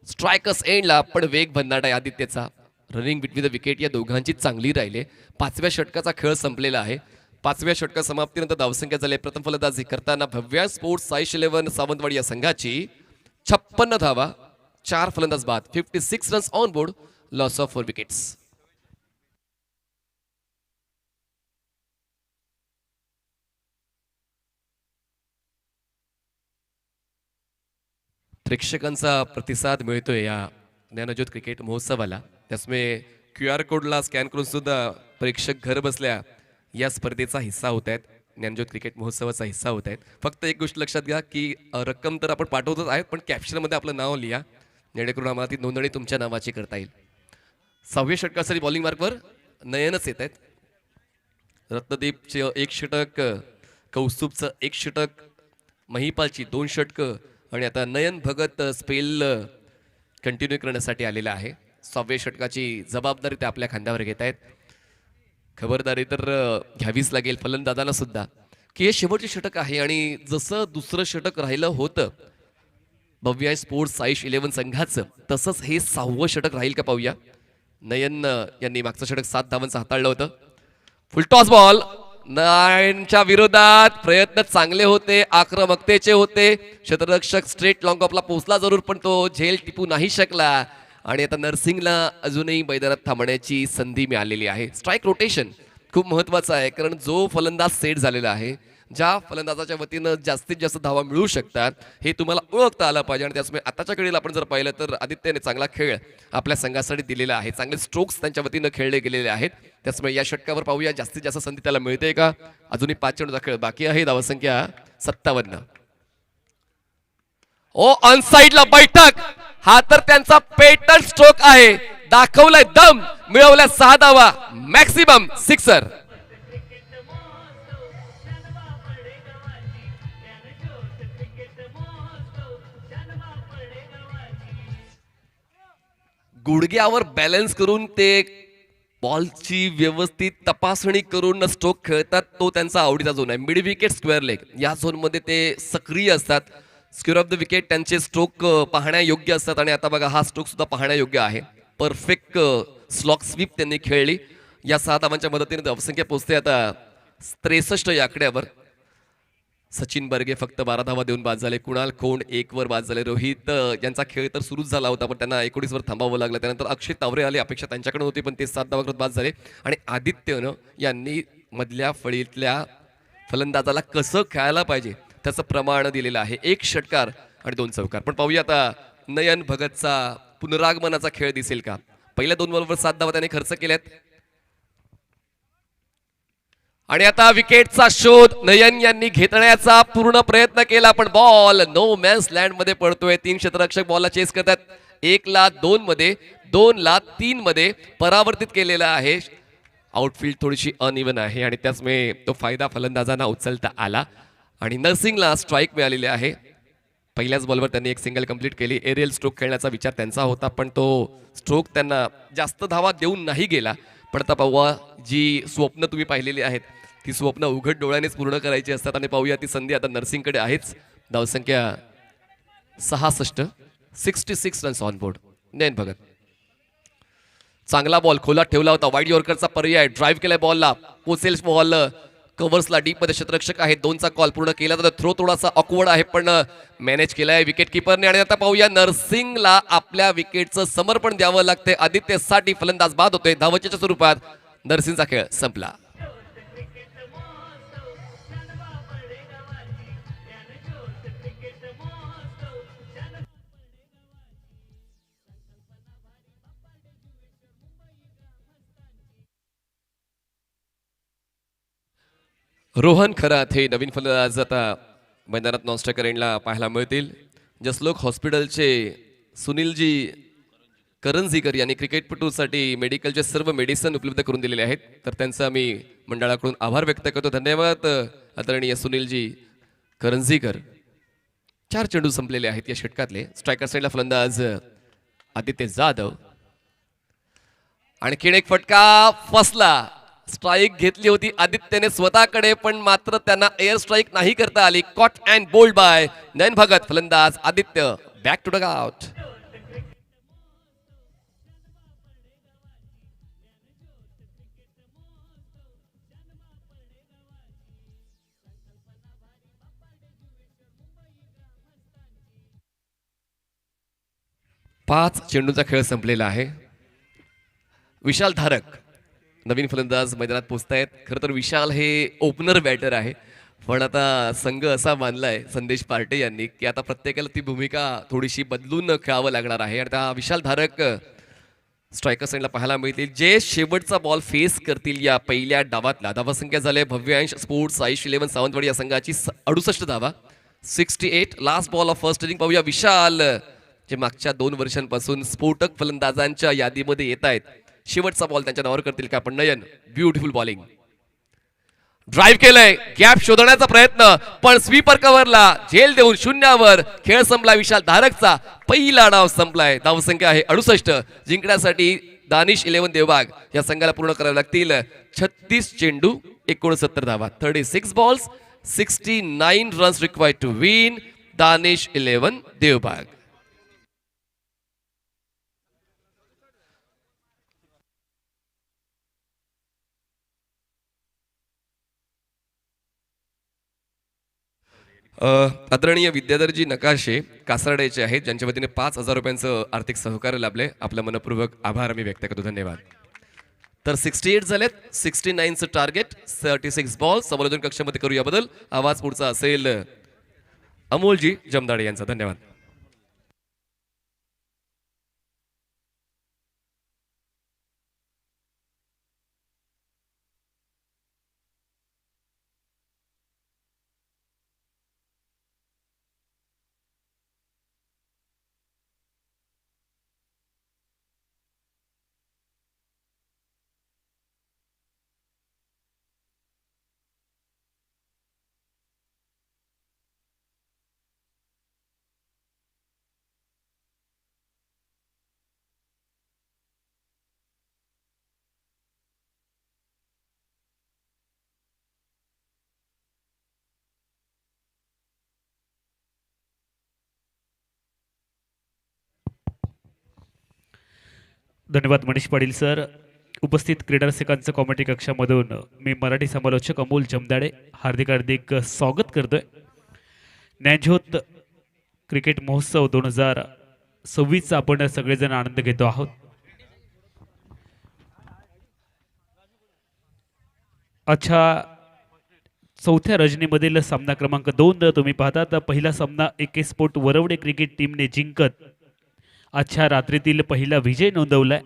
Speaker 1: स्ट्रायकर्स एंडला, पण वेग भन्नाट आहे आदित्यचा. रनिंग बिटवीन द विकेट या दोघांची चांगली राहिले. 5व्या षटकाचा खेळ संपलेला आहे. 5व्या षटका समाप्तीनंतर धावसंख्या झाली प्रथम फलंदाजी करताना भव्या स्पोर्ट्स साईश 11 सावंतवाडी या संघाची 56 56 धावा, 4 फलंदाज बाद, 56 runs on board, loss of 4 wickets. प्रेक्षकांचा प्रतिसाद मिळतोय या ज्ञानज्योत क्रिकेट महोत्सवाला. त्यामुळे QR कोडला स्कॅन करून सुद्धा प्रेक्षक घर बसल्या या स्पर्धेचा हिस्सा होत आहेत, ज्ञानज्योत क्रिकेट महोत्सवाचा हिस्सा होत आहेत. फक्त एक गोष्ट लक्षात घ्या की रक्कम तर आपण पाठवतच आहे, पण कॅप्शनमध्ये आपलं नाव लिहा, जेणेकरून आम्हाला ती नोंदणी तुमच्या नावाची करता येईल. 6व्या षटकासाठी बॉलिंग मार्कवर नयनच येत आहेत. रत्नदीपचे 1 षटक, कौस्तुभचं 1 षटक, महिपालची 2 षटकं आणि आता नयन भगत स्पेल कंटिन्यू करण्यासाठी आलेला आहे. 6व्या षटकाची जबाबदारी ते आपल्या खांद्यावर घेत आहेत. खबरदारी तर घ्यावीच लागेल फलंदाजांना सुद्धा की हे शेवटचे षटक आहे आणि जसं दुसरं षटक राहिलं होतं भव्या स्पोर्ट्स साईश 11 संघाचं, तसंच हे 6वं षटक राहील का पाहूया. नयन यांनी मागचं षटक 7 धावांचं हाताळलं होतं. फुलटॉस बॉल, नयनच्या विरोधात प्रयत्न चांगले होते, आक्रमकतेचे होते. क्षेत्ररक्षक स्ट्रेट लॉंग ऑफला पोहोचला जरूर, पण तो झेल टिपू नाही शकला आणि आता नर्सिंगला अजूनही मैदानात थांबण्याची संधी मिळालेली आहे. स्ट्राईक रोटेशन खूप महत्वाचं आहे, कारण जो फलंदाज सेट झालेला आहे, ज्या फलंदाजाच्या वतीनं जास्तीत जास्त धावा मिळू शकतात, हे तुम्हाला ओळखता आलं पाहिजे. आणि त्यामुळे आताच्या घडीला आपण जर पाहिलं तर आदित्यने चांगला खेळ आपल्या संघासाठी दिलेला आहे, चांगले स्ट्रोक्स त्यांच्या वतीनं खेळले गेलेले आहेत. त्यामुळे या षटकावर पाहूया जास्तीत जास्त संधी त्याला मिळते का. अजूनही 5 चेंडूचा खेळ बाकी आहे, धावसंख्या 57. ओ ऑनसाइडला बैठक, हा तर त्यांचा पेटंट स्ट्रोक आहे. दाखवलाय दम, मिळवल्या 6 धावा, मॅक्सिमम सिक्सर. गुडघ्यावर बॅलन्स करून ते बॉलची व्यवस्थित तपासणी करून स्ट्रोक खेळतात, तो त्यांचा आवडीचा झोन आहे. मिड विकेट, स्क्वेअर लेग या झोनमध्ये ते सक्रिय असतात. स्क्वेअर ऑफ द विकेट त्यांचे स्ट्रोक पाहण्यायोग्य असतात आणि आता बघा हा स्ट्रोक सुद्धा पाहण्यायोग्य आहे. परफेक्ट स्लॉक स्वीप त्यांनी खेळली. या 6 धावांच्या मदतीने धावसंख्या पोहोचते आता 63 या आकड्यावर. सचिन बर्गे फक्त 12 धावा देऊन बाद झाले. कुणाल खोंड 1 वर बाद झाले. रोहित यांचा खेळ तर सुरूच झाला होता, पण त्यांना 19 वर थांबावं लागलं. त्यानंतर अक्षय तावरे आले, अपेक्षा त्यांच्याकडे होती, पण ते 7 धावा करत बाद झाले. आणि आदित्यनं यांनी मधल्या फळीतल्या फलंदाजाला कसं खेळायला पाहिजे त्याचं प्रमाण दिलेलं आहे. 1 षटकार आणि 2 चौकार. पण पाहूया आता नयन भगतचा पुनरागमनाचा खेळ दिसेल का. पहिल्या 2 बॉलवर 7 धावा त्याने खर्च केल्यात आणि आता विकेटचा शोध नयन यांनी घेतण्याचा पूर्ण प्रयत्न केला, पण बॉल नो मॅन्स लँड मध्ये पडतोय. 3 क्षेत्ररक्षक बॉलला चेस करतात. 1 ला 2 मध्ये, 2 ला 3 मध्ये परावर्तित केलेला आहे. आउटफील्ड थोडीशी अनइव्हन आहे आणि त्याचमुळे तो फायदा फलंदाजांना उचलता आला आणि नर्सिंगला स्ट्राईक मिळालेली आहे. पहिल्याच बॉलवर त्यांनी 1 सिंगल कंप्लीट केली. एरियल स्ट्रोक खेळण्याचा विचार त्यांचा होता, पण तो स्ट्रोक त्यांना जास्त धावा देऊन नाही गेला. पण आता पाहूया जी स्वप्न तुम्ही पाहिलेली आहेत ती स्वप्न उघड डोळ्यानेच पूर्ण करायची असतात आणि पाहूया ती संधी आता नर्सिंगकडे आहेच. धावसंख्या 66 रन्स ऑन बोर्ड. नयन भगत चांगला बॉल खोलात ठेवला होता. वाईड यॉर्करचा पर्याय, ड्राईव्ह केलाय बॉलला, पोचेल बॉल कव्हर्सला, डीप मध्ये क्षेत्ररक्षक आहे. 2चा कॉल पूर्ण केला तर थ्रो थोडासा ऑकवर्ड आहे, पण मॅनेज केलाय विकेट किपरने. आणि आता पाहूया नर्सिंगला आपल्या विकेटचं समर्पण द्यावं लागते. आदित्यसाठी फलंदाज बाद होतोय. धावचेच्या स्वरूपात नर्सिंगचा खेळ संपला. रोहन खरात हे नवीन फलंदाज आता मैदानात नॉन स्ट्रायकर एंडला पाहायला मिळतील. जसलोक हॉस्पिटलचे सुनीलजी करंजीकर यांनी क्रिकेटपटूसाठी मेडिकलचे सर्व मेडिसिन उपलब्ध करून दिलेले आहेत, तर त्यांचा आम्ही मंडळाकडून आभार व्यक्त करतो. धन्यवाद आदरणीय सुनीलजी करंजीकर. 4 चेंडू संपलेले आहेत या षटकातले. स्ट्रायकर साईडला फलंदाज आदित्य जाधव. आणखीन एक फटका फसला. स्ट्राईक घेतली होती आदित्यने स्वतःकडे, पण मात्र त्यांना एअर स्ट्राईक नाही करता आली. कॉट अँड बोल्ड बाय नयन भगत. फलंदाज आदित्य बॅक टू डगआउट. 5 चेंडूचा खेळ संपलेला आहे. विशाल धारक नवीन फलंदाज मैदानात पोहोचतायत. खरं तर विशाल हे ओपनर बॅटर आहे, पण आता संघ असा मानलाय संदेश पार्टे यांनी की आता प्रत्येकाला ती भूमिका थोडीशी बदलून खेळावं लागणार आहे. आणि त्या विशाल धारक स्ट्रायकर साईडला पाहायला मिळतील जे शेवटचा बॉल फेस करतील या पहिल्या डावातला. धावासंख्या झाले भव्यांश स्पोर्ट्स आयुष 11 सावंतवाडी या संघाची 68 धावा, 68. Last ball of first inning पाहूया. विशाल जे मागच्या 2 वर्षांपासून स्फोटक फलंदाजांच्या यादीमध्ये येत आहेत, शेवटचा बॉल त्यांच्या नावावर करतील का आपण? नयन ब्युटिफुल बॉलिंग, ड्राईव्ह केलंय, गॅप शोधण्याचा प्रयत्न, पण स्वीपर कव्हरला झेल देऊन शून्यावर खेळ संपला. विशाल धारकचा पहिला डाव संपलाय. धावसंख्या आहे 68. जिंकण्यासाठी दानिश 11 देवबाग या संघाला पूर्ण करावे लागतील 36 चेंडू 69 धावा. 36 balls 69 runs required to win. Danish 11 Devbag. आदरणीय विद्याधरजी नकाशे कासारड्याचे आहेत, ज्यांच्या वतीने 5,000 रुपयांचं आर्थिक सहकार्य लाभले. आपला मनपूर्वक आभार आम्ही व्यक्त करतो. धन्यवाद. तर 68 झालेत, 69चं टार्गेट, 36 बॉल. समालोचन कक्षामध्ये करू याबद्दल. आवाज पुढचा असेल अमोलजी जमदाडे यांचा. धन्यवाद.
Speaker 2: धन्यवाद मनीष पाटील सर. उपस्थित क्रीडा रसिकांचं कॉमेडी कक्षामधून मी मराठी समालोचक अमोल जमदाडे हार्दिक हार्दिक स्वागत करतोय. ज्ञानज्योत क्रिकेट महोत्सव 2026चा आपण सगळेजण आनंद घेतो आहोत. अच्छा, चौथ्या रजनीमधील सामना क्रमांक 2 तुम्ही पाहता. पहिला सामना AK स्पोर्ट वरवडे क्रिकेट टीमने जिंकत आजच्या रात्रीतील पहिला विजय नोंदवलाय.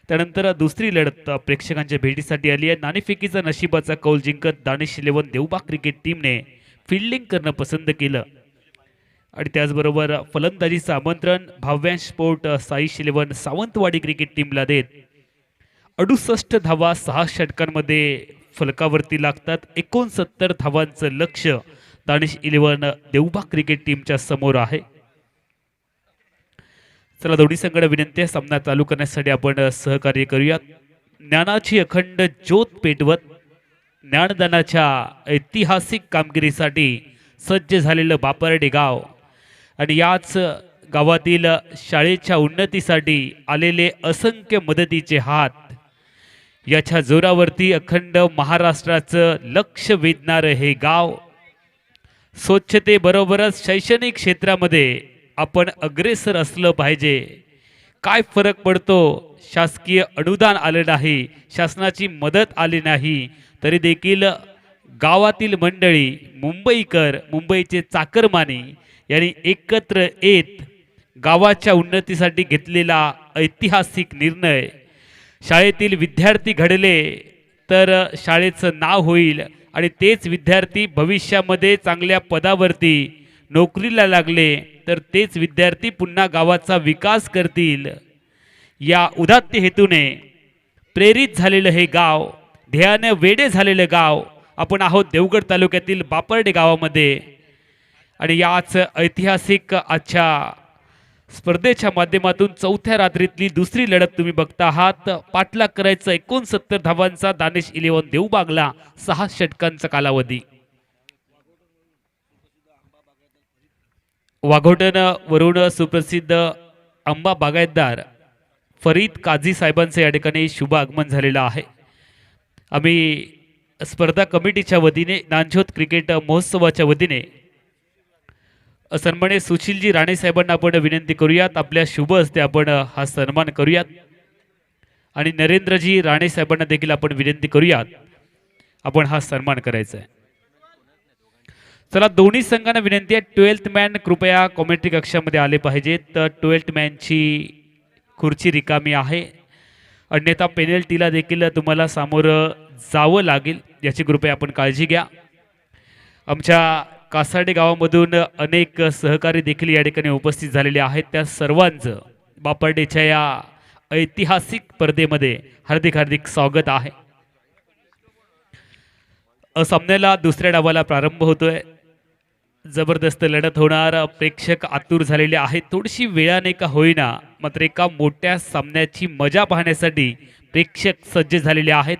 Speaker 2: त्यानंतर दुसरी लढत प्रेक्षकांच्या भेटीसाठी आली आहे. नाणेफेकीचा नशिबाचा कौल जिंकत दानिश 11 देवबाग क्रिकेट टीमने फिल्डिंग करणं पसंत केलं. आणि त्याचबरोबर फलंदाजीचं आमंत्रण भाव्यांश स्पोर्ट साईश 11 सावंतवाडी क्रिकेट टीमला देत 68 धावा 6 षटकांमध्ये फलकावरती लागतात. 69 धावांचं लक्ष दानिश 11 देवबाग क्रिकेट टीमच्या समोर आहे. चला, दोन्ही संघाला विनंती आहे सामना चालू करण्यासाठी आपण सहकार्य करूयात. ज्ञानाची अखंड ज्योत पेटवत ज्ञानदानाच्या ऐतिहासिक कामगिरीसाठी सज्ज झालेलं बापर्डे गाव आणि याच गावातील शाळेच्या उन्नतीसाठी आलेले असंख्य मदतीचे हात, याच्या जोरावरती अखंड महाराष्ट्राचं लक्ष वेधणारं हे गाव. स्वच्छतेबरोबरच शैक्षणिक क्षेत्रामध्ये आपण अग्रेसर असलं पाहिजे. काय फरक पडतो, शासकीय अनुदान आले नाही, शासनाची मदत आली नाही, तरी देखील गावातील मंडळी, मुंबईकर, मुंबईचे चाकरमानी यांनी एकत्र येत गावाच्या उन्नतीसाठी घेतलेला ऐतिहासिक निर्णय. शाळेतील विद्यार्थी घडले तर शाळेचं नाव होईल आणि तेच विद्यार्थी भविष्यामध्ये चांगल्या पदावरती नोकरीला लागले तर तेच विद्यार्थी पुन्हा गावाचा विकास करतील. या उदात्त हेतूने प्रेरित झालेलं हे गाव, ध्येयाने वेडे झालेलं गाव आपण आहोत देवगड तालुक्यातील बापर्डे गावामध्ये. आणि याच ऐतिहासिक आजच्या स्पर्धेच्या माध्यमातून चौथ्या रात्रीतली दुसरी लढत तुम्ही बघता आहात. पाठलाग करायचा 69 धावांचा दानिश 11 देवबागला 6 षटकांचा कालावधी. वाघोटन वरून सुप्रसिद्ध आंबा बागायतदार फरीद काझी साहेबांचे या ठिकाणी शुभ आगमन झालेलं आहे. आम्ही स्पर्धा कमिटीच्या वतीने ज्ञानज्योत क्रिकेट महोत्सवाच्या वतीने सन्माननीय सुशीलजी राणे साहेबांना आपण विनंती करूयात, आपल्या शुभ हस्ते आपण हा सन्मान करूयात आणि नरेंद्रजी राणे साहेबांना देखील आपण विनंती करूयात, आपण हा सन्मान करायचा आहे. चला, दोन्ही संघांना विनंती आहे, 12th मॅन कृपया कॉमेंट्री कक्षामध्ये आले पाहिजेत. तर 12th मॅनची खुर्ची रिकामी आहे, अन्यथा पेनल्टीला देखील तुम्हाला सामोरं जावं लागेल, याची कृपया आपण काळजी घ्या. आमच्या कासाडे गावामधून अनेक सहकारी देखील या ठिकाणी उपस्थित झालेले आहेत. त्या सर्वांचं बापर्डेच्या या ऐतिहासिक स्पर्धेमध्ये हार्दिक हार्दिक स्वागत आहे. सामन्याला दुसऱ्या डावाला प्रारंभ होतोय. जबरदस्त लढत होणार, प्रेक्षक आतुर झालेले आहेत. थोडीशी वेळाने का होईना मात्र एका मोठ्या सामन्याची मजा पाहण्यासाठी प्रेक्षक सज्ज झालेले आहेत.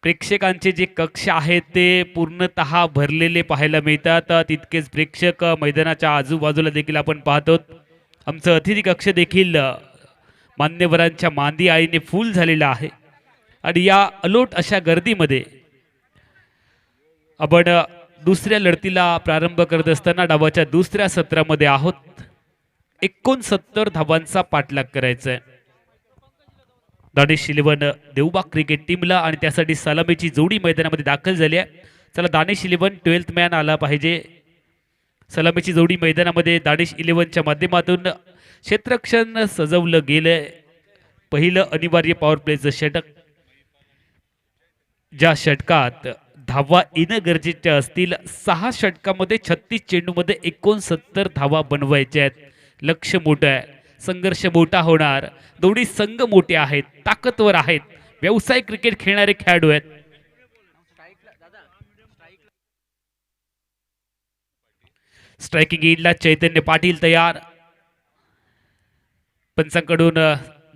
Speaker 2: प्रेक्षकांचे जे कक्ष आहेत ते पूर्णतः भरलेले पाहायला मिळतात. तितकेच प्रेक्षक मैदानाच्या आजूबाजूला देखील आपण पाहतो. आमचं अतिथी कक्ष देखील मान्यवरांच्या मांदी आईने फुल झालेला आहे आणि या अलोट अशा गर्दीमध्ये आपण दुसऱ्या लढतीला प्रारंभ करत असताना डावाच्या दुसऱ्या सत्रामध्ये आहोत. 69 धावांचा पाठलाग करायचा आहे दानिश 11 देवबाग क्रिकेट टीमला आणि त्यासाठी सलामीची जोडी मैदानामध्ये दाखल झाली आहे. चला, दानिश 11 12th मॅन आला पाहिजे. सलामीची जोडी मैदानामध्ये दानिश 11च्या माध्यमातून क्षेत्ररक्षण सजवलं गेलंय. पहिलं अनिवार्य पॉवर प्लेचं षटक, ज्या षटकात धावा येणं गरजेचे असतील. 6 षटकामध्ये 36 चेंडूमध्ये 69 धावा बनवायच्या आहेत. लक्ष मोठं आहे, संघर्ष मोठा होणार. दोन्ही संघ मोठे आहेत, ताकदवर आहेत, व्यावसायिक क्रिकेट खेळणारे खेळाडू आहेत. स्ट्रायकिंग एंडला चैतन्य पाटील तयार. पंचांकडून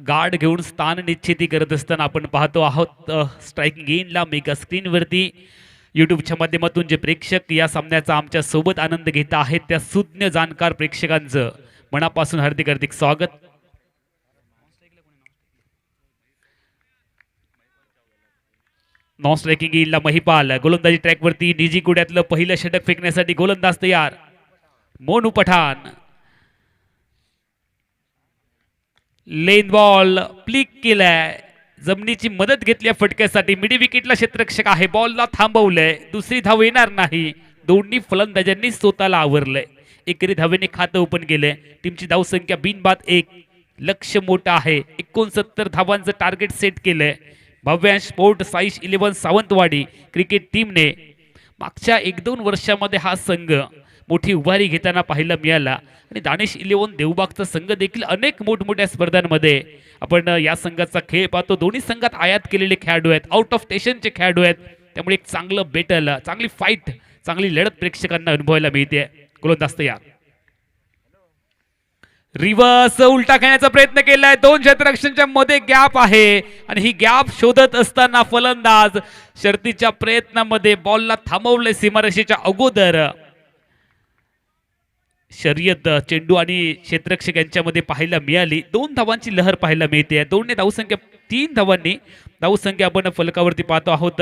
Speaker 2: गार्ड घेऊन स्थान निश्चिती करत असताना आपण पाहतो आहोत. स्ट्रायकिंग एंडला मेगा स्क्रीनवरती यूट्यूबच्या माध्यमातून जे प्रेक्षक या सामन्याचा आमच्या सोबत आनंद घेत आहेत त्या सुज्ञ जाणकार प्रेक्षकांचं मनापासून हार्दिक हार्दिक स्वागत. नॉन स्ट्रायकिंग एंडला महिपाल. गोलंदाजी ट्रॅकवरती निजी कुड्यातलं पहिलं षटक फेकण्यासाठी गोलंदाज तयार. मोनू पठाण. लेन बॉल प्लिक केलाय, जमिनीची मदत घेतल्या फटक्यासाठी. मिडी विकेटला क्षेत्ररक्षक आहे, बॉलला थांबवलंय, दुसरी धाव येणार नाही. दोन्ही फलंदाजांनी स्वतःला आवरलंय. एकेरी धावेने खातं ओपन केलंय. टीमची धावसंख्या बिनबाद 1. लक्ष मोठं आहे, 69 धावांचं टार्गेट सेट केलंय. भव्यांश स्पोर्ट साईश 11 सावंतवाडी क्रिकेट टीमने मागच्या 1-2 वर्षामध्ये हा संघ मोठी उभारी घेताना पाहायला मिळाला आणि दानिश 11 देवबागचा संघ देखील अनेक मोठमोठ्या स्पर्धांमध्ये आपण या संघाचा खेळ पाहतो. दोन्ही संघात आयात केलेले खेळाडू आहेत, आउट ऑफ स्टेशनचे खेळाडू आहेत. त्यामुळे एक चांगलं बेटल, चांगली फाईट, चांगली लढत प्रेक्षकांना अनुभवायला मिळते. गोलंदाज तयार. रिव्हर्स उलटा खेळण्याचा प्रयत्न केलाय. 2 क्षेत्ररक्षणच्या मध्ये गॅप आहे आणि ही गॅप शोधत असताना फलंदाज शर्तीच्या प्रयत्नामध्ये बॉलला थांबवले सीमारेषेच्या अगोदर. शर्यत चेंडू आणि क्षेत्ररक्षक यांच्यामध्ये पाहायला मिळाली. 2 धावांची लहर पाहायला मिळते. 2 धावसंख्या 3 धावांनी धावसंख्या आपण फलकावरती पाहतो आहोत.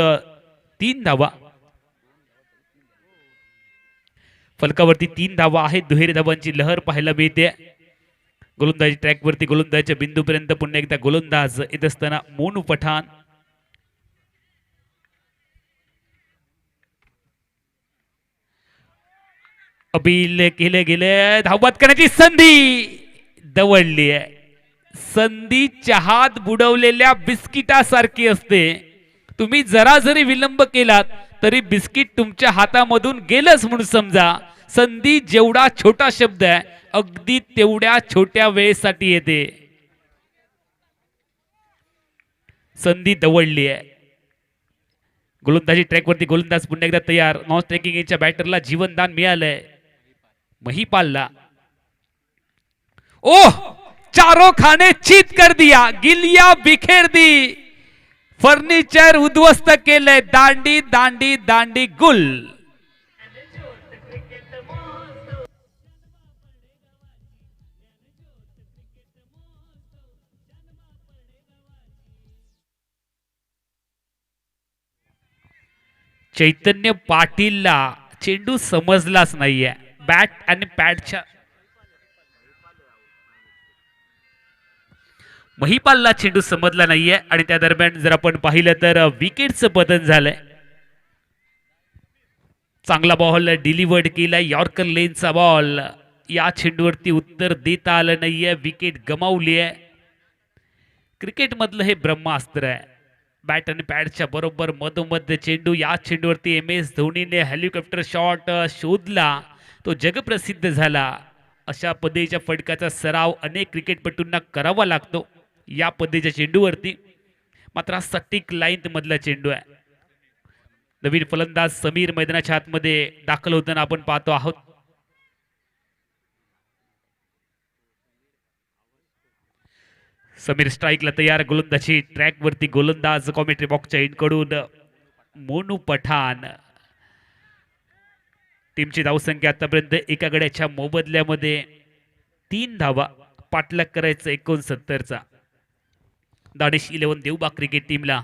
Speaker 2: 3 धावा फलकावरती, 3 धावा आहेत. दुहेरी धावांची लहर पाहायला मिळते. गोलंदाजी ट्रॅकवरती गोलंदाजीच्या बिंदूपर्यंत पुन्हा एकदा गोलंदाज येत असताना मोनू पठाण. अपील केले गेले, धावबाद करण्याची संधी दवडली आहे. संधी चहात बुडवलेल्या बिस्किटासारखी असते. तुम्ही जरा जरी विलंब केलात तरी बिस्किट तुमच्या हातामधून गेलंच म्हणून समजा. संधी जेवढा छोटा शब्द आहे अगदी तेवढ्या छोट्या वेळेसाठी येते. संधी दवडली आहे. गोलंदाजी ट्रॅकवरती गोलंदाज पुन्हा एकदा तयार. नॉन स्ट्रायकिंगच्या बॅटरला जीवनदान मिळालंय महिपालला. ओह, चारों खाने चीत कर दिया, गिलिया बिखेर दी, फर्निचर उद्ध्वस्त केलंय. दांडी दांडी दांडी गुल. चैतन्य पाटीलला चेंडू समजलाच नाहीये. बॅट आणि पॅडच्या महिपालला चेंडू समजला नाहीये आणि त्या दरम्यान जर आपण पाहिलं तर विकेटचं पतन झालंय. चांगला बॉल डिलिव्हर्ड केला, यॉर्कर लेनचा बॉल. या चेंडूवरती उत्तर देता आलं नाहीये, विकेट गमावली आहे. क्रिकेट मधलं हे ब्रह्मास्त्र आहे. बॅट आणि पॅडच्या बरोबर मधोमध चेंडू. या चेंडूवरती MS धोनीने हेलिकॉप्टर शॉट शोधला, तो जगप्रसिद्ध झाला. अशा पद्धतीच्या फटकाचा सराव अनेक क्रिकेटपटूंना करावा लागतो या पद्धतीच्या चेंडूवरती. मात्र हा सटीक लाईन मधला चेंडू आहे. नवीन फलंदाज समीर मैदानाच्या आतमध्ये दाखल होताना आपण पाहतो आहोत. समीर स्ट्राईकला तयार, गोलंदाजी ट्रॅक वरती गोलंदाज कॉमेंट्री बॉक्सच्या इनकडून मोनू पठाण. टीमची धावसंख्या आतापर्यंत एका गड्याच्या मोबदल्यामध्ये 3 धावा, पाठलाग करायचं 69चा. दानिश 11 देवबाग क्रिकेट टीमला.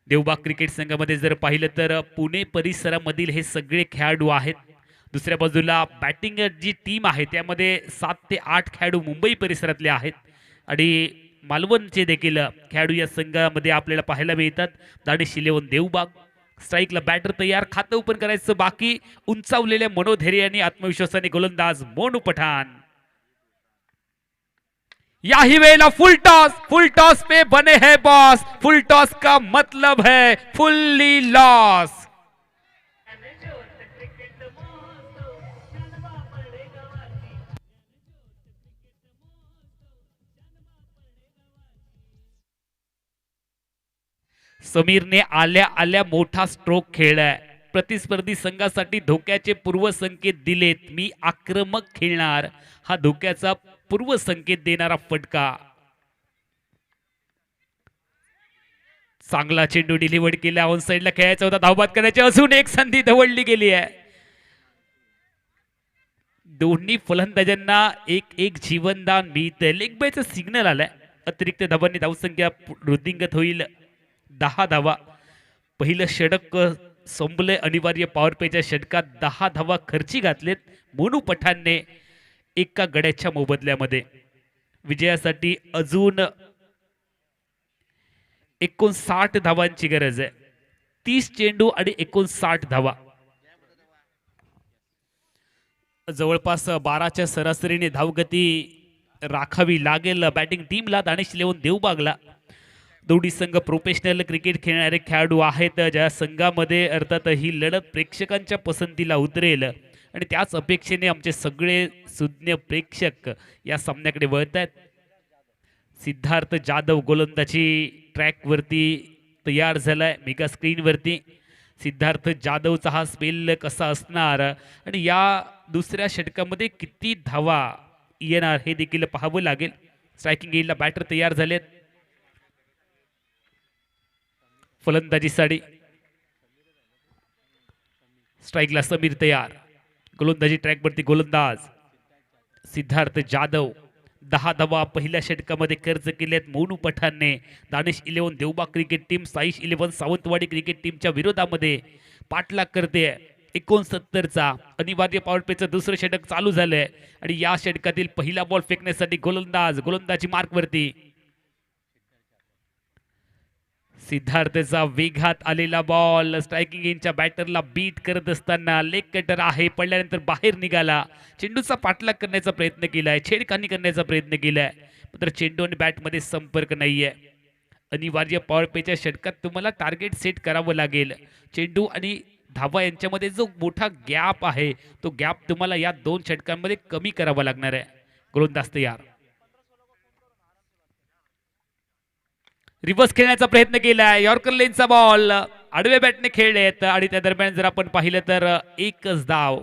Speaker 2: देवबाग क्रिकेट संघामध्ये जर पाहिलं तर पुणे परिसरामधील हे सगळे खेळाडू आहेत. दुसऱ्या बाजूला बॅटिंग जी टीम आहे त्यामध्ये 7 ते 8 खेळाडू मुंबई परिसरातले आहेत आणि मालवणचे देखील खेळाडू या संघामध्ये आपल्याला पाहायला मिळतात. दानिश 11 देवबाग. स्ट्राईकला बॅटर तयार, खातं ओपन करायचं बाकी. उंचावलेल्या मनोधैर्य आणि आत्मविश्वासाने गोलंदाज मोनू पठाण. याही वेळेला फुल टॉस पे बने है बॉस. फुल टॉस का मतलब है फुल्ली लॉस. समीरने आल्या आल्या मोठा स्ट्रोक खेळलाय. प्रतिस्पर्धी संघासाठी धोक्याचे पूर्वसंकेत दिलेत. मी आक्रमक खेळणार, हा धोक्याचा पूर्वसंकेत देणारा फटका. चांगला चेंडू डिलिव्हर्ड केला, ऑन साइडला खेळायचा होता, धावबाद करायची. अजून एक संधी धवळली गेली आहे. दोन्ही फलंदाजांना एक जीवनदान मिळतंय. लेग बायचं सिग्नल आलाय. अतिरिक्त धावांनी धावसंख्या वृद्धिंगत होईल 10 धावा. पहिलं षटक संपलंय. अनिवार्य पॉवर प्लेच्या षटकात 10 धावा खर्ची घातलेत मोनू पठाणने एका गड्याच्या मोबदल्यामध्ये. विजयासाठी अजून 59 धावांची गरज आहे. 30 चेंडू आणि 59 धावा. जवळपास 12च्या सरासरीने धावगती राखावी लागेल बॅटिंग टीमला. दानिश 11 देवबागला. दोन्ही संघ प्रोफेशनल क्रिकेट खेळणारे खेळाडू आहेत, ज्या संघामध्ये अर्थात ही लढत प्रेक्षकांच्या पसंतीला उतरेल आणि त्याच अपेक्षेने आमचे सगळे सुज्ञ प्रेक्षक या सामन्याकडे वळत आहेत. सिद्धार्थ जाधव गोलंदाजी ट्रॅकवरती तयार झालाय मेगा स्क्रीनवरती. सिद्धार्थ जाधवचा हा स्पेल कसा असणार आणि या दुसऱ्या षटकामध्ये किती धावा येणार हे देखील पाहावं लागेल. स्ट्रायकिंग एंडला बॅटर तयार झालेत. फलंदाजीसाठी स्ट्राईकला समीर तयार, गोलंदाजी ट्रॅकवरती गोलंदाज सिद्धार्थ जाधव. 10 धावा पहिल्या षटकामध्ये खर्च केल्यात मोनू पठाणने. Danish 11 Devbag cricket team Saish 11 Sawantwadi cricket टीमच्या विरोधामध्ये पाठलाग करते. 69चा अनिवार्य पॉवर प्लेचं दुसरं षटक चालू झालंय आणि या षटकातील पहिला बॉल फेकण्यासाठी गोलंदाजी मार्कवरती. सिद्धार्थचा वेगात आलेला बॉल स्ट्रायकिंग एंडच्या बॅटरला बीट करत असताना लेग कटर आहे, पडल्यानंतर बाहेर निघाला. चेंडूचा पाठलाग करण्याचा प्रयत्न केलाय, छेडखानी करण्याचा प्रयत्न केलाय, मात्र चेंडू आणि बॅटमध्ये संपर्क नाहीये. अनिवार्य पॉवर प्लेच्या षटकात तुम्हाला टार्गेट सेट करावं लागेल. चेंडू आणि धावा यांच्यामध्ये जो मोठा गॅप आहे तो गॅप तुम्हाला या 2 षटकांमध्ये कमी करावा लागणार आहे. गोलंदाज तयार, रिव्हर्स खेळण्याचा प्रयत्न केलाय. यॉर्कर लेनचा बॉल आडव्या बॅटने खेळलेत आणि त्या दरम्यान जर आपण पाहिलं तर एकच धाव.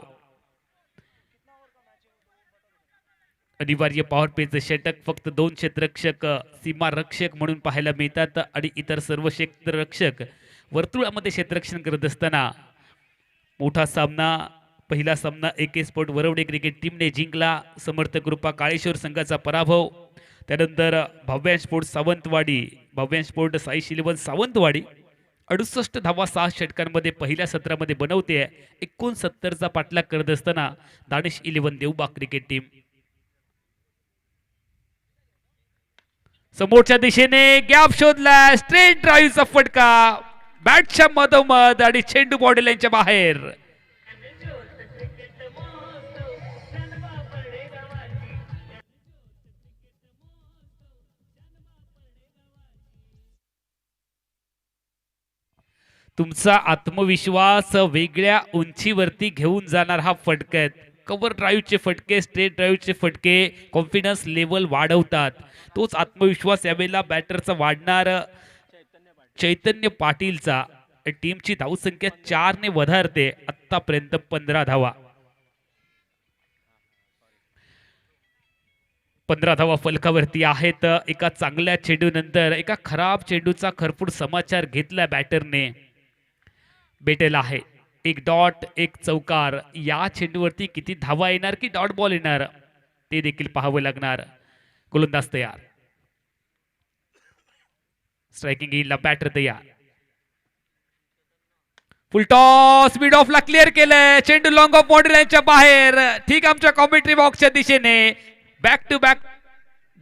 Speaker 2: अनिवार्य पॉवर प्लेचं षटक फक्त 2 क्षेत्ररक्षक सीमा रक्षक म्हणून पाहायला मिळतात आणि इतर सर्व क्षेत्ररक्षक वर्तुळामध्ये क्षेत्ररक्षण करत असताना मोठा सामना. पहिला सामना AK स्पोर्ट वरवडे क्रिकेट टीमने जिंकला. समर्थ कृपा काळेश्वर संघाचा पराभव. त्यानंतर भव्यांश स्पोर्ट सावंतवाडी, भव्यांश स्पोर्ट साई 11 सावंतवाडी 68 धावा 6 षटकांमध्ये पहिल्या सत्रामध्ये बनवते. 69चा पाठलाग करत असताना दानिश 11 देवबाग क्रिकेट टीम समोरच्या दिशेने गॅप शोधलाय. स्ट्रेट ड्राईव्हचा फटका बॅटच्या मधोमध आणि चेंडू बॉडी लाईनच्या बाहेर. तुमचा आत्मविश्वास वेगळ्या उंचीवरती घेऊन जाणार हा फटका आहे. कव्हर ड्राईव्हचे फटके, स्ट्रेट ड्राईव्हचे फटके कॉन्फिडन्स लेवल वाढवतात. तोच आत्मविश्वास यावेळेला बॅटरचा वाढणार. चैतन्य पाटीलचा टीमची धावसंख्या 4 ने वधारते. आतापर्यंत 15 धावा. 15 धावा फलकावरती आहेत. एका चांगल्या चेंडूनंतर एका खराब चेंडूचा खरपूड समाचार घेतला बॅटरने. भेटेला आहे एक डॉट, एक चौकार. या चेंडूवरती किती धावा येणार की डॉट बॉल येणार ते देखील पाहावं लागणार. गोलंदाज तयार, स्ट्रायकिंग येईल, बॅटर तयार. फुल टॉस मिड ऑफला क्लिअर केलंय. चेंडू लॉंग ऑफ बाउंड्री लाईनच्या बाहेर. ठीक आमच्या कॉमेंट्री बॉक्सच्या दिशेने. बॅक टू बॅक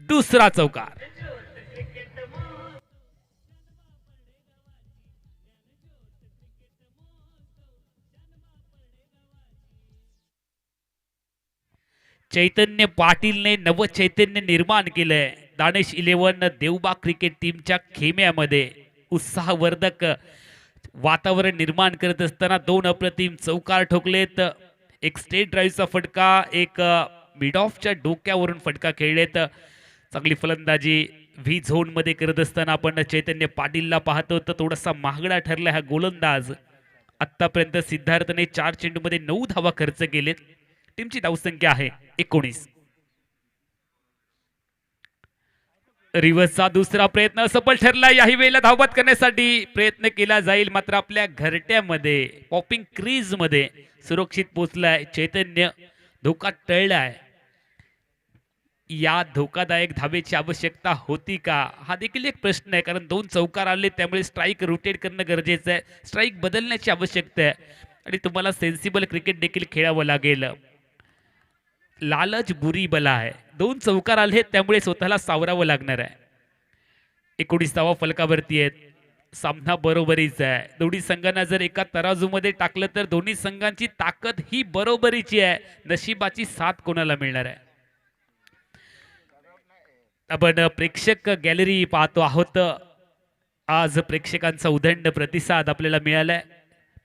Speaker 2: दुसरा चौकार. चैतन्य पाटीलने नव चैतन्य निर्माण केलंय. दानिश 11 देवबाग क्रिकेट टीमच्या खेम्यामध्ये उत्साहवर्धक वातावरण निर्माण करत असताना 2 अप्रतिम चौकार ठोकलेत. एक स्ट्रेट ड्राईव्हचा फटका, एक मिड ऑफच्या डोक्यावरून फटका खेळलेत. चांगली फलंदाजी व्ही झोन मध्ये करत असताना आपण चैतन्य पाटीलला पाहतो तर थोडासा महागडा ठरला हा गोलंदाज. आतापर्यंत सिद्धार्थने 4 चेंडूमध्ये 9 धावा खर्च केलेत. टीमची धावसंख्या आहे 19. रिव्हर्सचा दुसरा प्रयत्न सफल ठरला. याही वेळेला धावबाद करण्यासाठी प्रयत्न केला जाईल, मात्र आपल्या घरट्यामध्ये पॉपिंग क्रीज मध्ये सुरक्षित पोहोचलाय चैतन्य. धोका टळलाय. या धोकादायक धावेची आवश्यकता होती का हा देखील एक प्रश्न आहे, कारण 2 चौकार आले त्यामुळे स्ट्राईक रोटेट करणं गरजेचं आहे. स्ट्राईक बदलण्याची आवश्यकता आहे आणि तुम्हाला सेन्सिबल क्रिकेट देखील खेळावं लागेल. लालच बुरी बला आहे. 2 चौकार आले त्यामुळे स्वतःला सावरावं लागणार आहे. 19 धावा फलकावरती आहेत. सामना बरोबरीचा आहे. दोन्ही संघांना जर एका तराजूमध्ये टाकलं तर दोन्ही संघांची ताकद ही बरोबरीची आहे. नशिबाची साथ कोणाला मिळणार आहे. आपण प्रेक्षक गॅलरी पाहतो आहोत. आज प्रेक्षकांचा उदंड प्रतिसाद आपल्याला मिळालाय.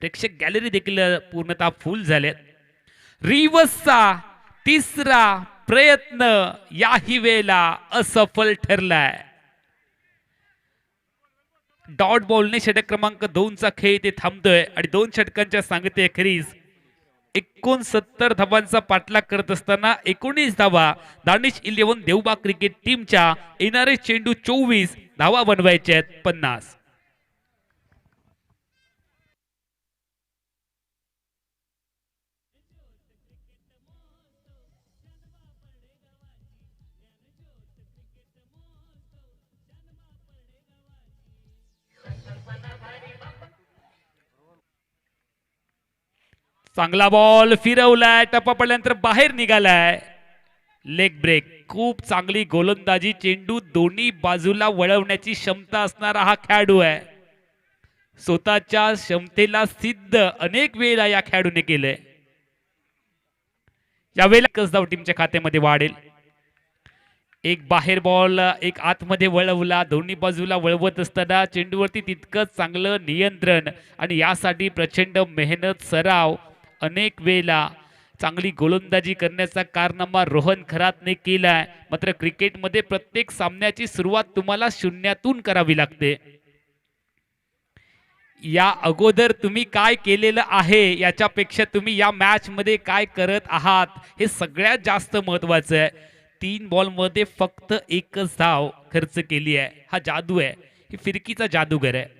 Speaker 2: प्रेक्षक गॅलरी देखील पूर्णतः फुल झाले. रिव्हर्सचा तिसरा प्रयत्न याही वेळेला असफल ठरलाय. डॉट बॉलने षटक क्रमांक 2चा खेळ ते थांबतोय आणि 2 षटकांच्या सांगते अखेरीस 69 धावांचा पाठलाग करत असताना 19 धावा दानिश 11 देवबाग क्रिकेट टीमच्या. येणारे चेंडू 24, धावा बनवायचे आहेत 50. चांगला बॉल फिरवलाय, टप्पा पडल्यानंतर बाहेर निघालाय. Leg break. खूप चांगली गोलंदाजी. चेंडू दोन्ही बाजूला वळवण्याची क्षमता असणारा हा खेळाडू आहे. स्वतःच्या क्षमतेला सिद्ध अनेक वेळा या खेळाडूने केलंय. यावेळेला कसदाव टीमच्या खात्यामध्ये वाढेल. एक बाहेर बॉल, एक आतमध्ये वळवला. दोन्ही बाजूला वळवत असताना चेंडूवरती तितकंच चांगलं नियंत्रण आणि यासाठी प्रचंड मेहनत, सराव. अनेक वेळेला चांगली गोलंदाजी करण्याचा कारनामा रोहन खरातने केलाय. मात्र क्रिकेटमध्ये प्रत्येक सामन्याची सुरुवात तुम्हाला शून्यातून करावी लागते. या अगोदर तुम्ही काय केलेलं आहे याच्यापेक्षा तुम्ही या मॅच मध्ये काय करत आहात हे सगळ्यात जास्त महत्वाचं आहे. 3 बॉलमध्ये फक्त 1च धाव खर्च केली आहे. हा जादू आहे. ही फिरकीचा जादूगर आहे.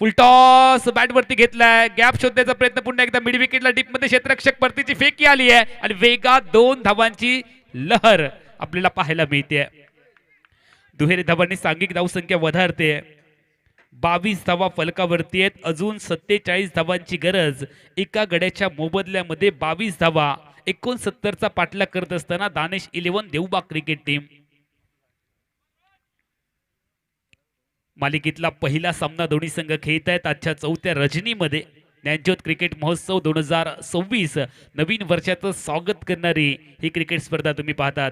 Speaker 2: फुल टॉस बॅटवरती घेतलाय. गॅप शोधण्याचा प्रयत्न पुन्हा एकदा मिड विकेटला डीपमध्ये क्षेत्ररक्षक परतीची फेकी आली आहे आणि वेगात 2 धावांची लहर आपल्याला पाहायला मिळते. दुहेरी धावांनी सांघिक धावसंख्या वधारते. 22 धावा फलकावरती आहेत. अजून 47 धावांची गरज. एका गड्याच्या मोबदल्यामध्ये 22 धावा. 69चा पाठलाग करत असताना दानिश 11 देवबाग क्रिकेट टीम. मालिकेतला पहिला सामना दोन्ही संघ खेळत आहेत आजच्या 4थ्या रजनीमध्ये. ज्ञानज्योत क्रिकेट महोत्सव 2026 नवीन वर्षाचं स्वागत करणारी ही क्रिकेट स्पर्धा तुम्ही पाहतात.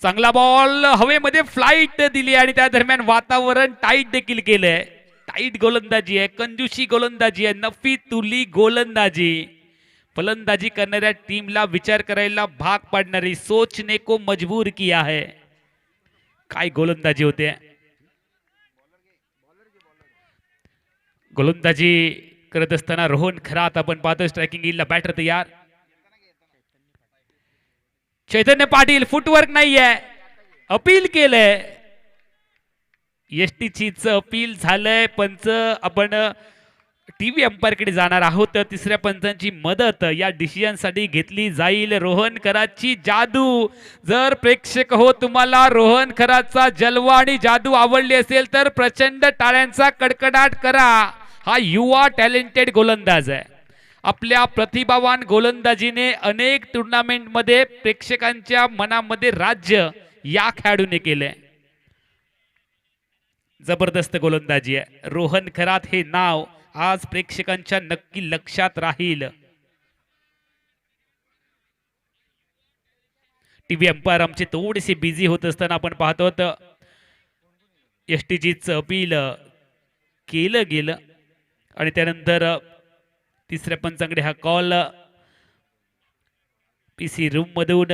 Speaker 2: चांगला बॉल हवेमध्ये फ्लाइट दिली आणि त्या दरम्यान वातावरण टाईट देखील केलंय. टाईट गोलंदाजी आहे, कंजूशी गोलंदाजी आहे, नफीतुली गोलंदाजी. फलंदाजी करणाऱ्या टीमला विचार करायला भाग पाडणारी, सोचने को मजबूर किया है. काय गोलंदाजी होते. गोलंदाजी करत असताना रोहन खरात आपण पाहतो स्ट्रायकिंग येईल बॅटर तयार. चैतन्य पाटील फुटवर्क नाहीये, अपील केलंय. एसटीचीच अपील झालंय. पंच आपण टीव्ही अंपायर कडे जाणार आहोत. तिसऱ्या पंचांची मदत या डिसिजन साठी घेतली जाईल. रोहन खरातची जादू. जर प्रेक्षक हो तुम्हाला रोहन खरातचा जलवा आणि जादू आवडली असेल तर प्रचंड टाळ्यांचा कडकडाट करा. हा युवा टॅलेंटेड गोलंदाज आहे. आपल्या प्रतिभावान गोलंदाजीने अनेक टुर्नामेंटमध्ये प्रेक्षकांच्या मनामध्ये राज्य या खेळाडूने केले. जबरदस्त गोलंदाजी आहे. रोहन खरात हे नाव आज प्रेक्षकांच्या नक्की लक्षात राहील. टीव्ही अंपायर आमचे थोडेसे बिझी होत असताना आपण पाहतो एसटीजीचं अपील केलं गेलं आणि त्यानंतर तिसऱ्या पंचांकडे हा कॉल पीसी रूम मधून